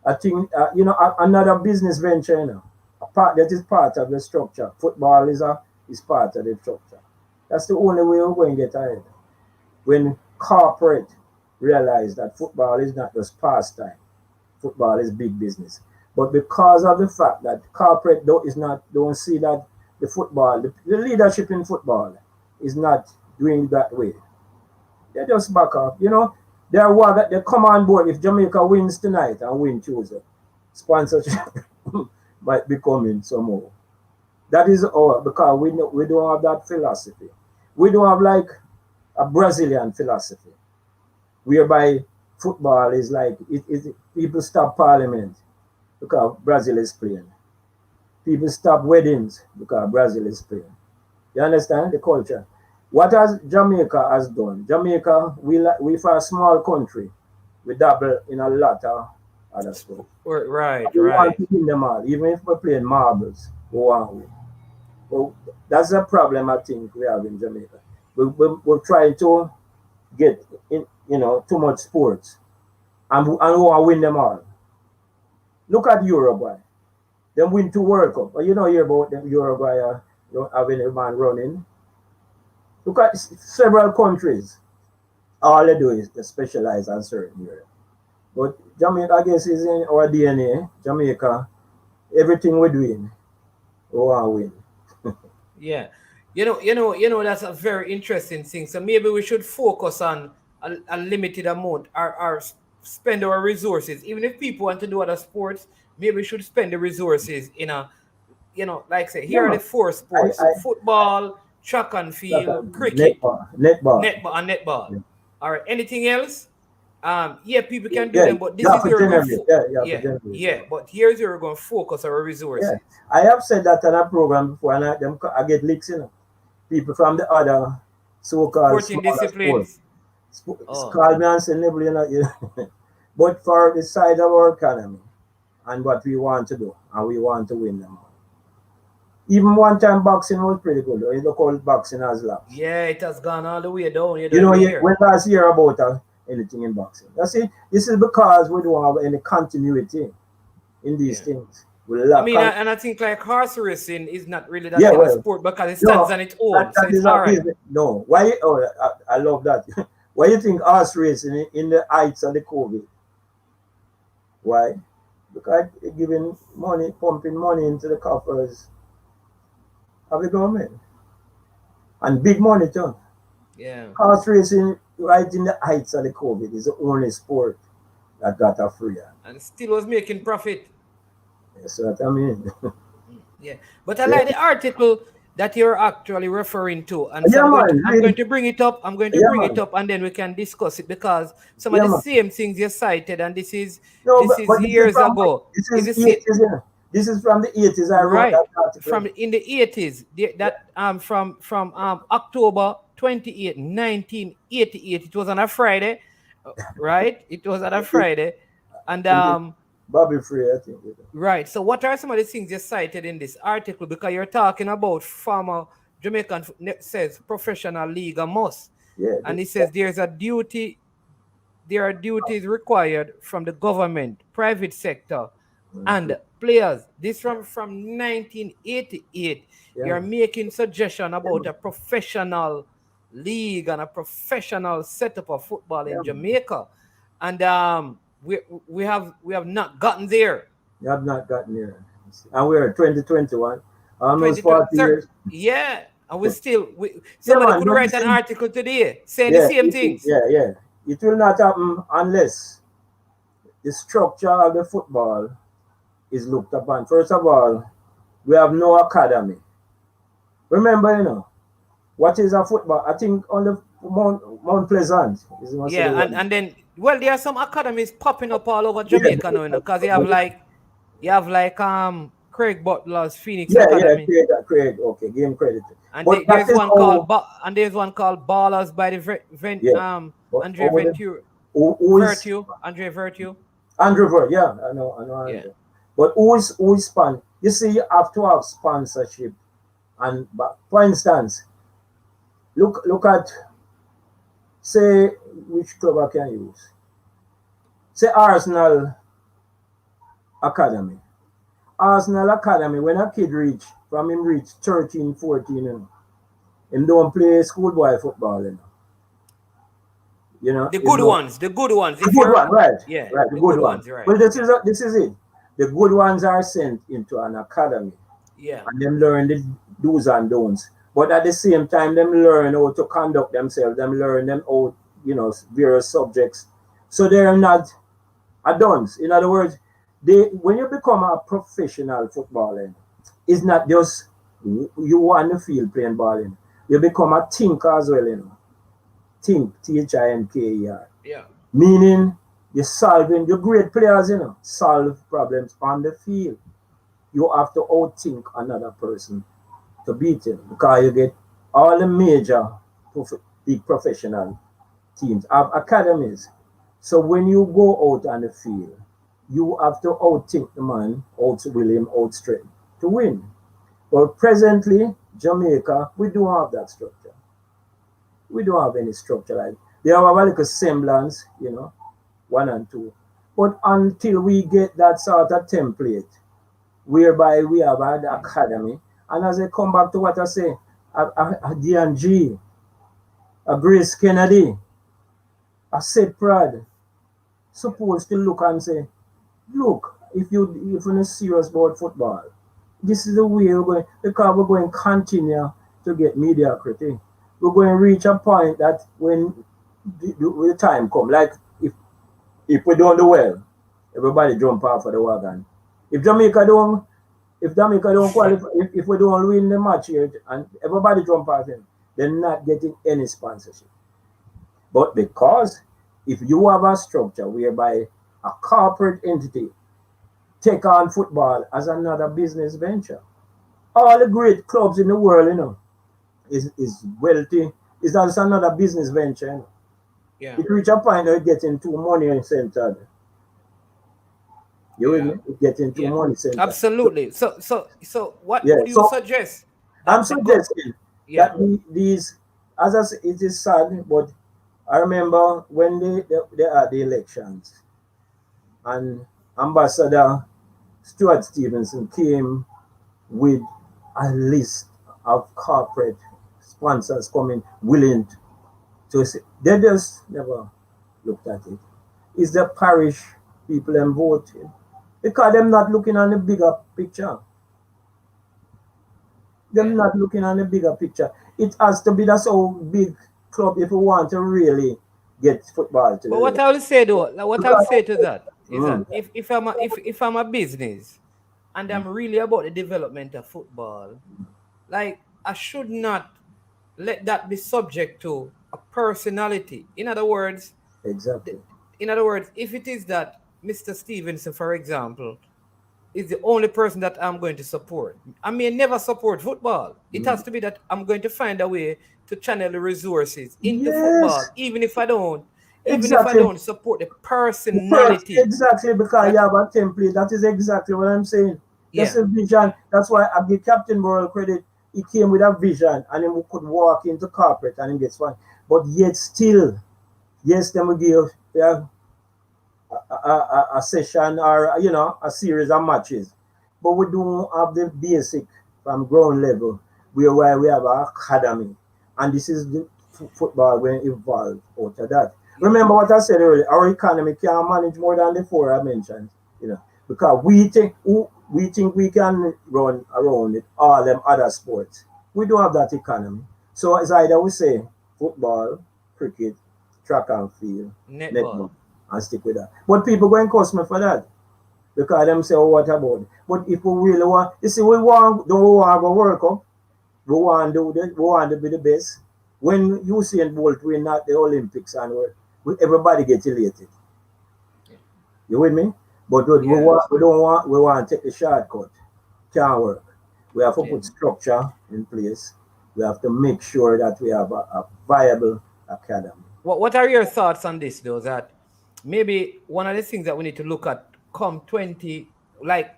I think, you know, another business venture, you know, that is part of the structure. Football is part of the structure. That's the only way we're going to get ahead. When corporate realize that football is not just pastime, football is big business. But because of the fact that corporate don't see that the football, the leadership in football is not doing that way. They just back up. You know, they come on board if Jamaica wins tonight and win Tuesday. Sponsorship might be coming somehow. That is our, because we don't have that philosophy. We don't have like a Brazilian philosophy, whereby football is like people stop parliament because Brazil is playing. People stop weddings because Brazil is playing. You understand the culture? What has Jamaica has done? Jamaica, we for a small country, we dabble in a lot of other stuff. Right. We want to win them all, even if we're playing marbles. We want to win. Well, that's a problem I think we have in Jamaica. We're trying to get in, too much sports, and we want to win them all. Look at Uruguay. They win 2 World Cup. But you know hear about them Uruguay having a man running. Look at several countries. All they do is they specialize on certain areas. But Jamaica, I guess, is in our DNA. Jamaica, everything we're doing, we want to win. Yeah. You know, that's a very interesting thing. So maybe we should focus on a limited amount or spend our resources. Even if people want to do other sports, maybe we should spend the resources in a, like say, here are the 4 sports: football, track and field, cricket, netball, and netball. Yeah. All right. Anything else? People can do them, but this is where we're going to but here's where we're going to focus our resources. Yeah. I have said that on a program before, and I get leaks, people from the other so-called sporting disciplines. Call me and say, Neville, but for the side of our economy and what we want to do, and we want to win them all. Even one time boxing was pretty good. You don't call it boxing as laps. Yeah, it has gone all the way down. When last year about anything in boxing. That's it. This is because we don't have any continuity in these things. And I think like horse racing is not really that kind of sport because it stands on its own. So it's all right. No. Why? I love that. Why do you think horse racing in the heights of the COVID? Why? Because they're giving money, pumping money into the coffers of the government. And big money too. Yeah. Horse racing right in the heights of the COVID is the only sport that got a free. And still was making profit. That's what I mean. Yeah. But I like the article that you're actually referring to. And so I'm going to bring it up. I'm going to bring it up and then we can discuss it because some of the same things you cited and this is years ago. This is from the 80s. I wrote that article. In the 80s. From October 28, 1988. It was on a Friday, right? It was on a Friday. And Bobby Free, I think. Right. So what are some of the things you cited in this article? Because you're talking about former Jamaican says professional league a must. Yeah. And it says there are duties required from the government, private sector, and players. This from 1988. Yeah. You're making suggestion about a professional league and a professional setup of football in Jamaica. And we have not gotten there. We have not gotten there. And we're 2021. Almost 40 years. Yeah. And somebody could write an article today saying the same things. Yeah. It will not happen unless the structure of the football is looked upon. First of all, we have no academy. Remember, what is a football? I think on the Mount Pleasant. And then there are some academies popping up all over Jamaica now, because you have like Craig Butler's Phoenix Academy. Yeah, Craig. Okay, give him credit. And there's one called Ballers by the Andre Ventura. Andre Vertu. Andrew Vertu, yeah, I know. Yeah. But who is sponsor? You see, you have to have sponsorship. And for instance, look at, say, which club I can use? Say Arsenal Academy. Arsenal Academy, when a kid reach 13, 14, him don't play schoolboy football, The good ones. The good one, right? Yeah, right. The good ones, right? Well, this is it. The good ones are sent into an academy Yeah. and them learn the do's and don'ts. But at the same time, them learn how to conduct themselves. Them learn them how, various subjects. So they're not a dunce. In other words, when you become a professional footballer, it's not just you on the field playing ball. You become a thinker as well. Think, THINKER. Yeah. Meaning you're great players, solve problems on the field. You have to outthink another person to beat him because you get all the major big professional teams have academies. So when you go out on the field, you have to outthink the man, outwill him, outstrip to win. But presently, Jamaica, we don't have that structure. We don't have any structure like they have a like a semblance, 1 and 2. But until we get that sort of template, whereby we have an academy, and as I come back to what I say, a D&G, a Grace Kennedy, a Seth Prad, supposed to look and say, look, if you're not serious about football, this is the way we're going, because we're going to continue to get mediocrity. We're going to reach a point that when the time comes, like if we don't do well, everybody jump off of the wagon. If Jamaica don't qualify, if we don't win the match here and everybody jump off him, they're not getting any sponsorship. But because if you have a structure whereby a corporate entity take on football as another business venture, all the great clubs in the world, is wealthy. It's also another business venture. Yeah. It reach a point where it gets into money centered. You with me? It gets into money centered. Absolutely. So what would you suggest? I'm suggesting Yeah. that these, as I say, it is sad, but I remember when they had the elections and Ambassador Stuart Stevenson came with a list of corporate sponsors coming willing to say, they just never looked at it. Is the parish people them voting? Because they're not looking on the bigger picture. They're not looking on the bigger picture. It has to be that so big club if we want to really get football to. But what I will say though, what I will say to that is that if I'm a business and I'm really about the development of football, like I should not let that be subject to a personality. In other words, exactly. If it is that Mr. Stevenson, for example, is the only person that I'm going to support, I may never support football. It has to be that I'm going to find a way to channel the resources into football, even if I don't support the personality. Exactly, because you have a template. That is exactly what I'm saying. That's a vision. That's why I give Captain Burrell credit. He came with a vision and he could walk into corporate and he gets one. But yet still, yes, then we give a session or a series of matches. But we don't have the basic from ground level where we have an academy. And this is the football will evolve out of that. Remember what I said earlier, our economy can't manage more than the 4 I mentioned, because we think we can run around with all them other sports. We don't have that economy. So it's either we say football, cricket, track and field, netball, and stick with that. But people go and cost me for that. Because them say, oh, what about it? But if we really want, you see, don't want to go work up. We want to be the best. When Usain Bolt win at the Olympics and everybody gets elated. You with me? But we want to take the shortcut. Can't work. We have to put structure in place. We have to make sure that we have a viable academy. What are your thoughts on this, though? That maybe one of the things that we need to look at come 20, like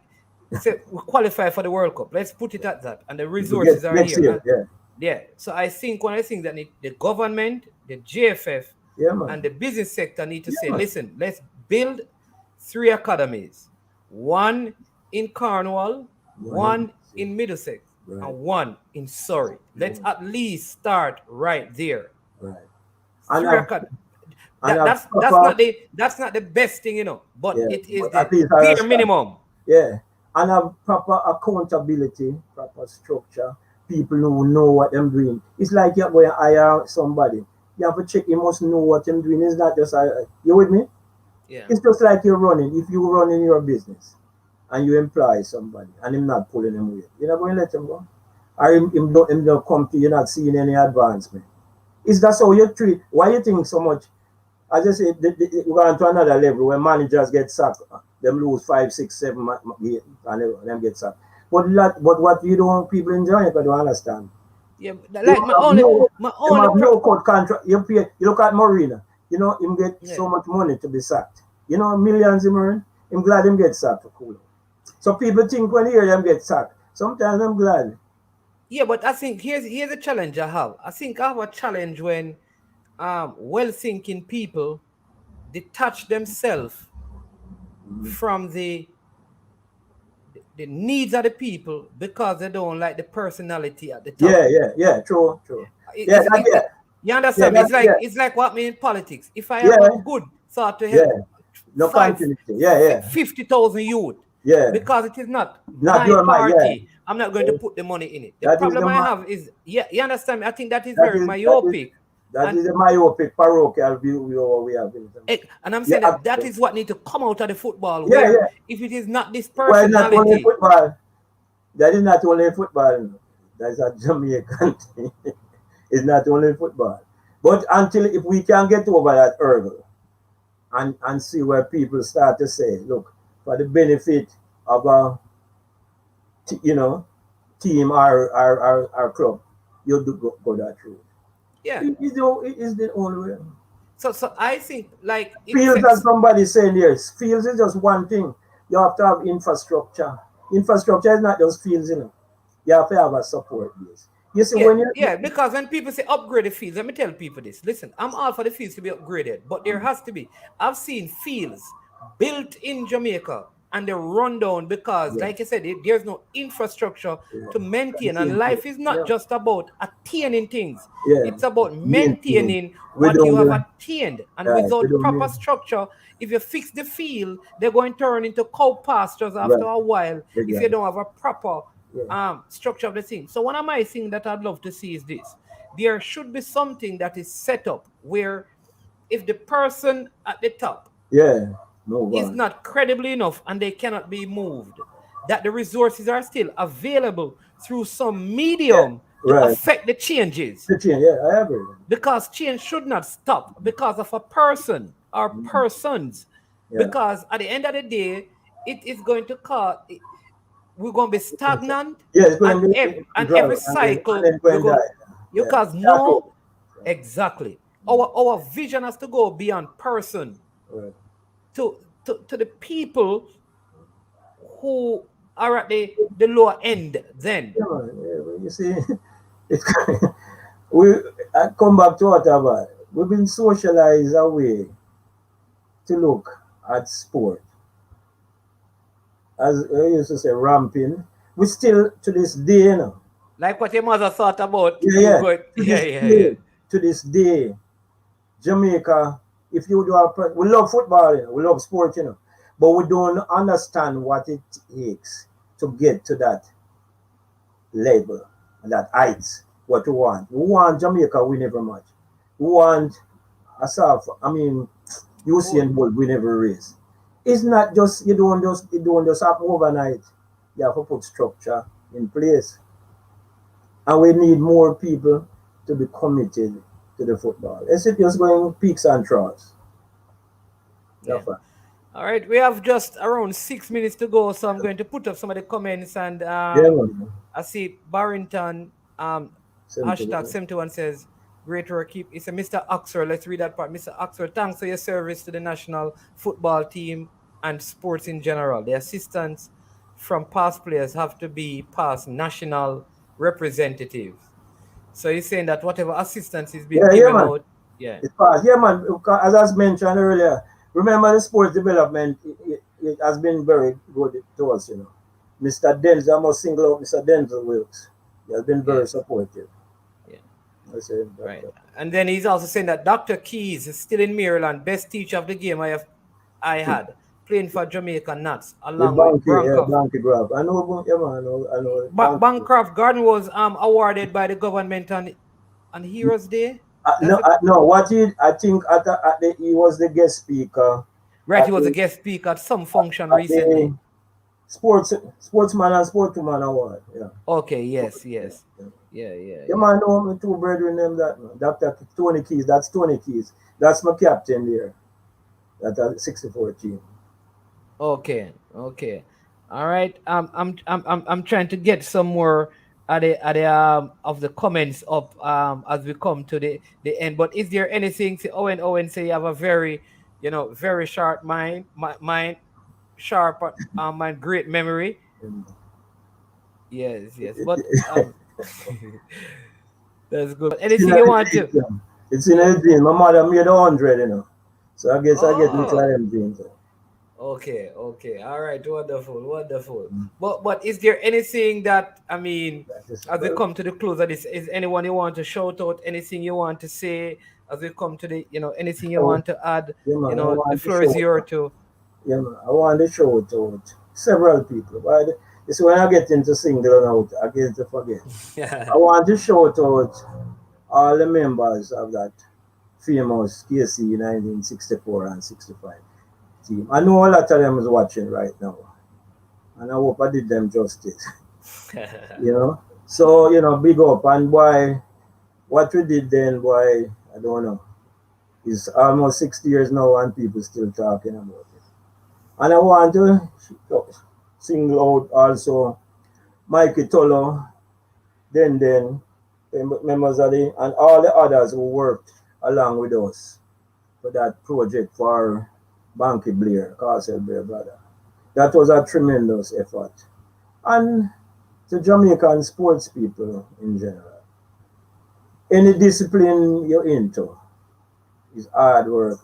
say we qualify for the World Cup. Let's put it at that, and the resources are here. Yeah. So I think one of the things that the government, the GFF, and the business sector need to say, listen, let's build 3 academies. 1 in Cornwall, 1 in Middlesex, and 1 in Surrey. Let's at least start right there. Right. That's not the best thing, but it is the bare minimum. Yeah. And have proper accountability, proper structure, people who know what they're doing. It's like you're going to hire somebody. You have to check, you must know what they're doing. It's not just, you with me? Yeah. It's just like you're running. If you run in your business and you employ somebody and him not pulling him weight, you're not going to let him go. Or him don't come to you not seeing any advancement. Is that how you treat? Why you think so much? As I say, we're going to another level where managers get sacked. Them lose 5, 6, 7 games and them get sacked. But what you don't people in Jamaica don't understand. Yeah, Them like have no pro- cut contract. You look at Marina. You know him get Yeah. so much money to be sacked. You know millions him earn. I'm glad him get sacked for cool. So people think when they hear them get sacked. Sometimes I'm glad. Yeah, but I think here's a challenge I have. I think I have a challenge when well-thinking people detach themselves from the needs of the people because they don't like the personality at the top. Yeah. True. It's, That, it, you understand me? It's like what me in politics. If I have a good thought to help no continuity. 50,000 youth, Yeah. because it is not Not my your mind, party, I'm not going to put the money in it. The problem I have is, you understand me? I think that is very myopic. That is a myopic parochial view we have. And I'm saying that is what needs to come out of the football. If it is not this Well, not only personality, football. That is not only football. That's a Jamaican thing. It's not only football. But until if we can get over that hurdle and see where people start to say, look, for the benefit of a team or club, you do go that route. yeah. It is the only way. So I think like Fields, as somebody saying here, fields is just one thing. You have to have infrastructure. Infrastructure is not just fields, You have to have a support base. You see, because when people say upgrade the fields, let me tell people this. Listen, I'm all for the fields to be upgraded, but there has to be. I've seen fields built in Jamaica and they run down because, like I said, there's no infrastructure to maintain. And life is not just about attaining things. It's about maintaining what you have attained. And without proper structure, if you fix the field, they're going to turn into cow pastures after a while if you don't have a proper structure of the thing. So one of my things that I'd love to see is this. There should be something that is set up where if the person at the top is not credible enough and they cannot be moved, that the resources are still available through some medium to affect the changes. I agree. Because change should not stop because of a person or persons. Because at the end of the day, it is going to cause... We're going to be stagnant, and every cycle because exactly our vision has to go beyond person to the people who are at the lower end. Then you see, I come back to whatever we've been socialized away to look at sport. As I used to say, ramping. We still to this day, like what your mother thought about. To this day, Jamaica. If you do we love football, we love sport, but we don't understand what it takes to get to that level and that height. What we want. We want Jamaica win every match. We want Usain Bolt win every race. It's not just you don't just happen overnight. You have to put structure in place. And we need more people to be committed to the football. It's just going peaks and troughs. All right, we have just around 6 minutes to go, so I'm going to put up some of the comments. And I see Barrington hashtag 71 says, great work. It's a Mr. Oxford. Let's read that part. Mr. Oxford, thanks for your service to the national football team and sports in general. The assistants from past players have to be past national representatives. So he's saying that whatever assistance is being given out, it's past. Man. As I mentioned earlier, remember the sports development, it has been very good to us, Mr. Denzel, I must single out Mr. Denzel Wilkes. He has been very supportive. Right. And then he's also saying that Dr. Keys is still in Maryland, best teacher of the game I had. playing for Jamaica Nats With along with Bancroft. Banky Grab. I know, yeah, man, I know. Bancroft Garden was awarded by the government on Heroes Day. No, what I think he was the guest speaker Right, he at was a the, guest speaker at some function at the recently. Sportsman and Sportswoman Award. Yeah. Okay, yes. Yeah. Yeah. Man, know me two brethren name that man. Dr. Tony Keys. That's Tony Keys. That's my captain there. That 64 team. Okay. All right. I'm trying to get some more at the of the comments up as we come to the end. But is there anything? Say Owen say you have a very very sharp mind, sharp mind, great memory. Yes. But that's good. But anything you want to? It's in a dream. My mother made 100, So I guess I get little Oh. them dreams. Okay. All right. Wonderful. But is there anything that as we come to the close of this, is anyone you want to shout out? Anything you want to say as we come to the anything you want to add? Yeah, man, I want The to floor is yours too. Yeah, man, I want to show it out several people. But it's when I get into single out, I get to forget. I want to show it out all the members of that famous KC 1964 and 65 team. I know a lot of them is watching right now, and I hope I did them justice. So big up, and boy, what we did then, boy, I don't know. It's almost 60 years now, and people still talking about it. And I want to single out also Mikey Tolo, then members of and all the others who worked along with us for that project for Banky Blair, Castle Blair brother. That was a tremendous effort. And to Jamaican sports people in general, any discipline you're into is hard work,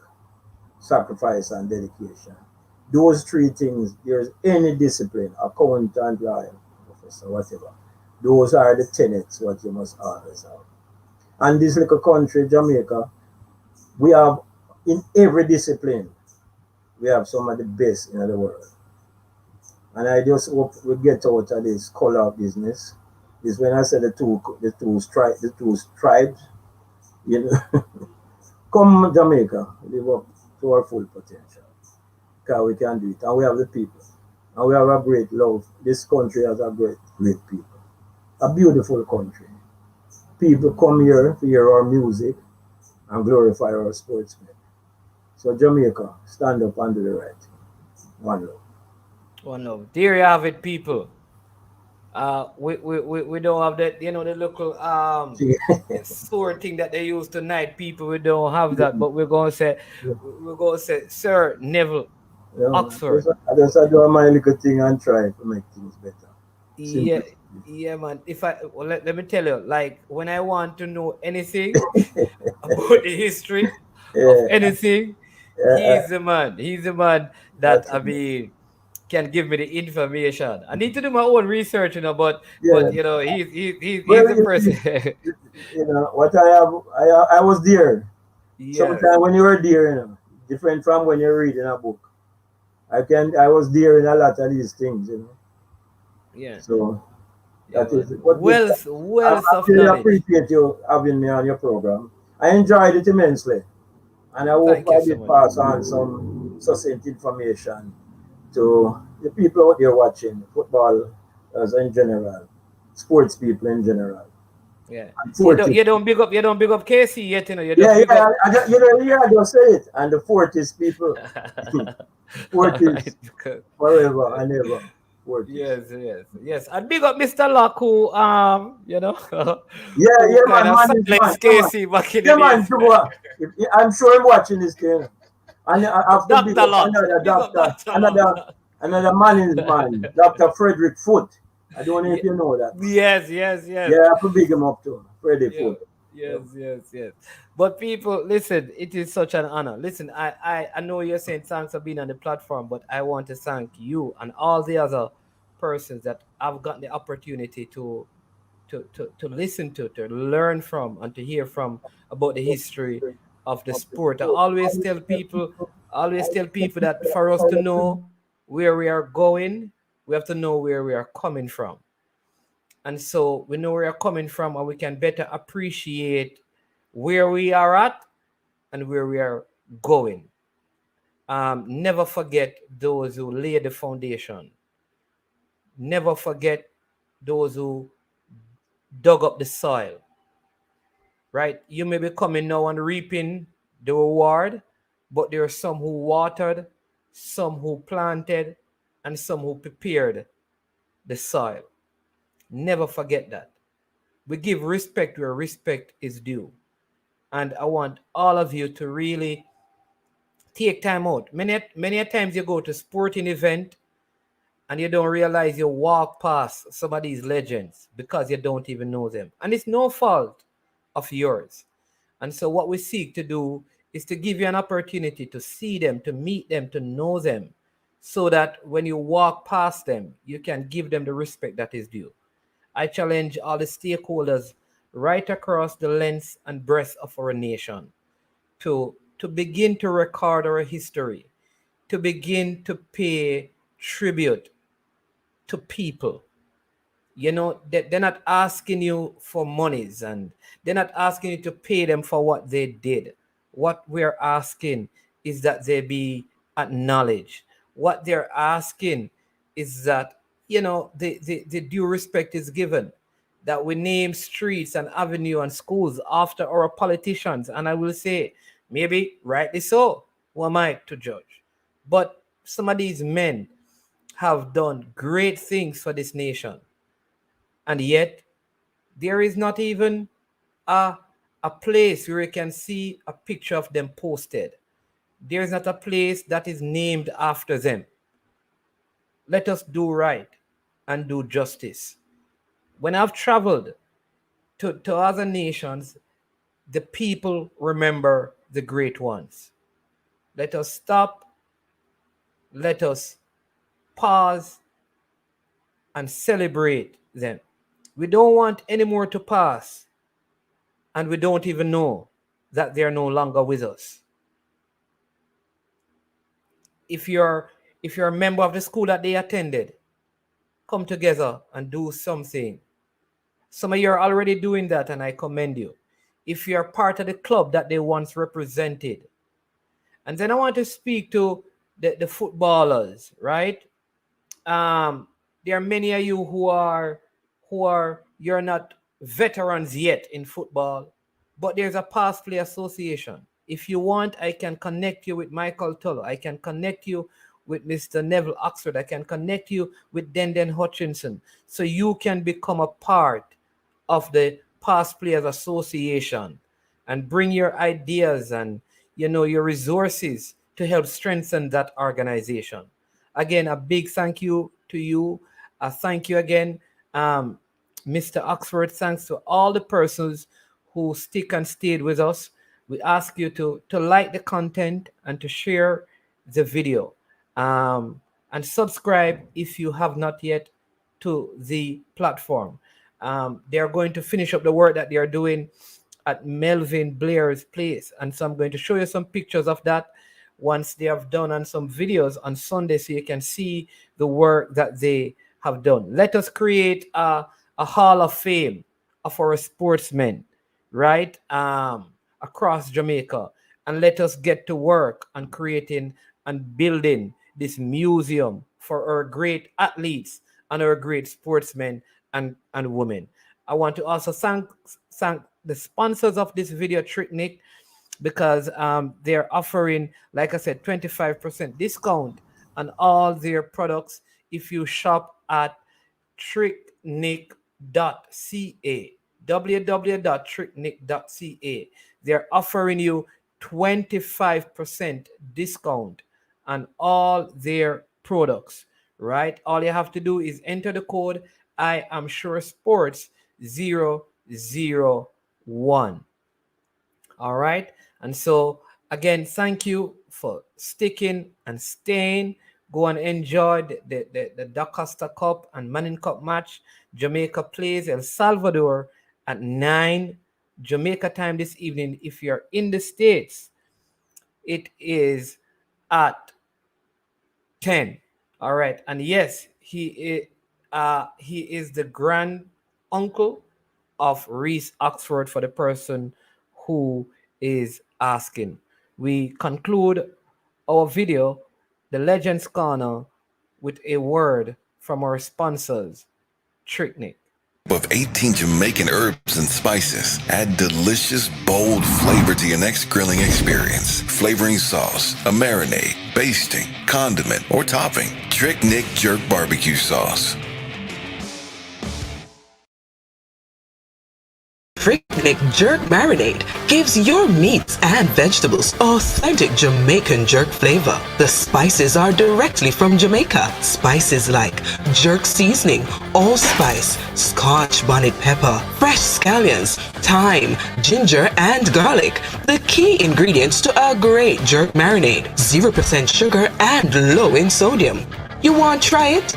sacrifice, and dedication. Those three things, there's any discipline, accountant, lawyer, professor, whatever. Those are the tenets what you must always have. And this little country, Jamaica, we have in every discipline, we have some of the best in the world. And I just hope we get out of this color business. Is when I said the two tribes, come Jamaica, live up to our full potential. Because we can do it. And we have the people. And we have a great love. This country has a great people. A beautiful country. People come here to hear our music and glorify our sportsmen. So Jamaica, stand up and do the right thing. One love. One love. There you have it, people. We don't have that, the local sword thing that they use tonight. People, we don't have that, but we're gonna say, Sir Neville, Oxford. I just do my little thing and try to make things better. Yeah, man. Let me tell you, like when I want to know anything about the history of anything, he's the man. He's the man that can give me the information. I need to do my own research, but he's the person. What I was there. Yes. Sometimes when you were there, different from when you're reading a book. I was there in a lot of these things, Yeah. So that is it. Wealth I of really knowledge. appreciate you having me on your program. I enjoyed it immensely. And I hope I did pass on some succinct information to the people out there watching football as in general, sports people in general. Yeah. You don't big up KC yet, You I just say it. And the Fortis people, Fortis forever and ever. Fortis. Yes. And big up Mr. Locke, who man, KC back in the man, I'm sure I'm watching this thing. And after big up another man in his mind, Dr. Frederick Foote. I don't know if you know that. Yes. Yeah, I have to big him up too. Frederick Foote. Yes. But people, listen, it is such an honor. Listen, I know you're saying thanks for being on the platform, but I want to thank you and all the other persons that I've gotten the opportunity to listen to learn from, and to hear from about the history of the sport. I always tell people I always tell people that for us to know where we are going, we have to know where we are coming from. And so we know where we are coming from, and we can better appreciate where we are at and where we are going. Never forget those who lay the foundation. Never forget those who dug up the soil, right? You may be coming now and reaping the reward, but there are some who watered, some who planted, and some who prepared the soil. Never forget that. We give respect where respect is due. And I want all of you to really take time out. Many a times you go to sporting event and you don't realize you walk past some of these legends because you don't even know them. And it's no fault of yours. And so what we seek to do is to give you an opportunity to see them, to meet them, to know them, so that when you walk past them, you can give them the respect that is due. I challenge all the stakeholders right across the length and breadth of our nation to begin to record our history, to begin to pay tribute to people. You know, they're not asking you for monies, and they're not asking you to pay them for what they did. What we're asking is that they be acknowledged. What they're asking is that, you know, the due respect is given, that we name streets and avenue and schools after our politicians. And I will say, maybe rightly so. Who am I to judge? But some of these men have done great things for this nation. And yet, there is not even a, a place where you can see a picture of them posted. There is not a place that is named after them. Let us do right and do justice. When I've traveled to other nations, the people remember the great ones. Let us stop, let us pause and celebrate them. We don't want any more to pass, and we don't even know that they are no longer with us. If you're a member of the school that they attended, come together and do something. Some of you are already doing that, and I commend you. If you're part of the club that they once represented. And then I want to speak to the footballers, right? There are many of you you're not veterans yet in football, but there's a past play association. If you want, I can connect you with Michael Tullo. I can connect you with Mr. Neville Oxford. I can connect you with Denden Hutchinson, so you can become a part of the past players association and bring your ideas and, you know, your resources to help strengthen that organization. Again, a big thank you to you. Thank you again, Mr. Oxford. Thanks to all the persons who stick and stayed with us. We ask you to like the content and to share the video, and subscribe if you have not yet to the platform. They are going to finish up the work that they are doing at Melvin Blair's place, and so I'm going to show you some pictures of that once they have done, and some videos on Sunday, so you can see the work that they have done. Let us create a hall of fame of our sportsmen, right, across Jamaica, and let us get to work on creating and building this museum for our great athletes and our great sportsmen and women. I want to also thank the sponsors of this video, Trick Nick, because they're offering, like I said, 25% discount on all their products if you shop at tricknick.ca, www.tricknick.ca. They're offering you 25% discount on all their products, right? All you have to do is enter the code I am sure sports 001. All right. And so again, thank you for sticking and staying. Go and enjoy the Da Costa Cup and Manning Cup match. Jamaica plays El Salvador at 9 Jamaica time this evening. If you're in the States, it is at 10. All right. And yes, he is the grand uncle of Reese Oxford, for the person who is asking. We conclude our video, the Legends Corner, with a word from our sponsors, Tricknick. Of 18 Jamaican herbs and spices, add delicious, bold flavor to your next grilling experience. Flavoring sauce, a marinade, basting, condiment, or topping. Trick Nick Jerk Barbecue Sauce. Trick Jerk Marinade gives your meats and vegetables authentic Jamaican jerk flavor. The spices are directly from Jamaica. Spices like jerk seasoning, allspice, Scotch bonnet pepper, fresh scallions, thyme, ginger, and garlic. The key ingredients to a great jerk marinade. 0% sugar and low in sodium. You want to try it?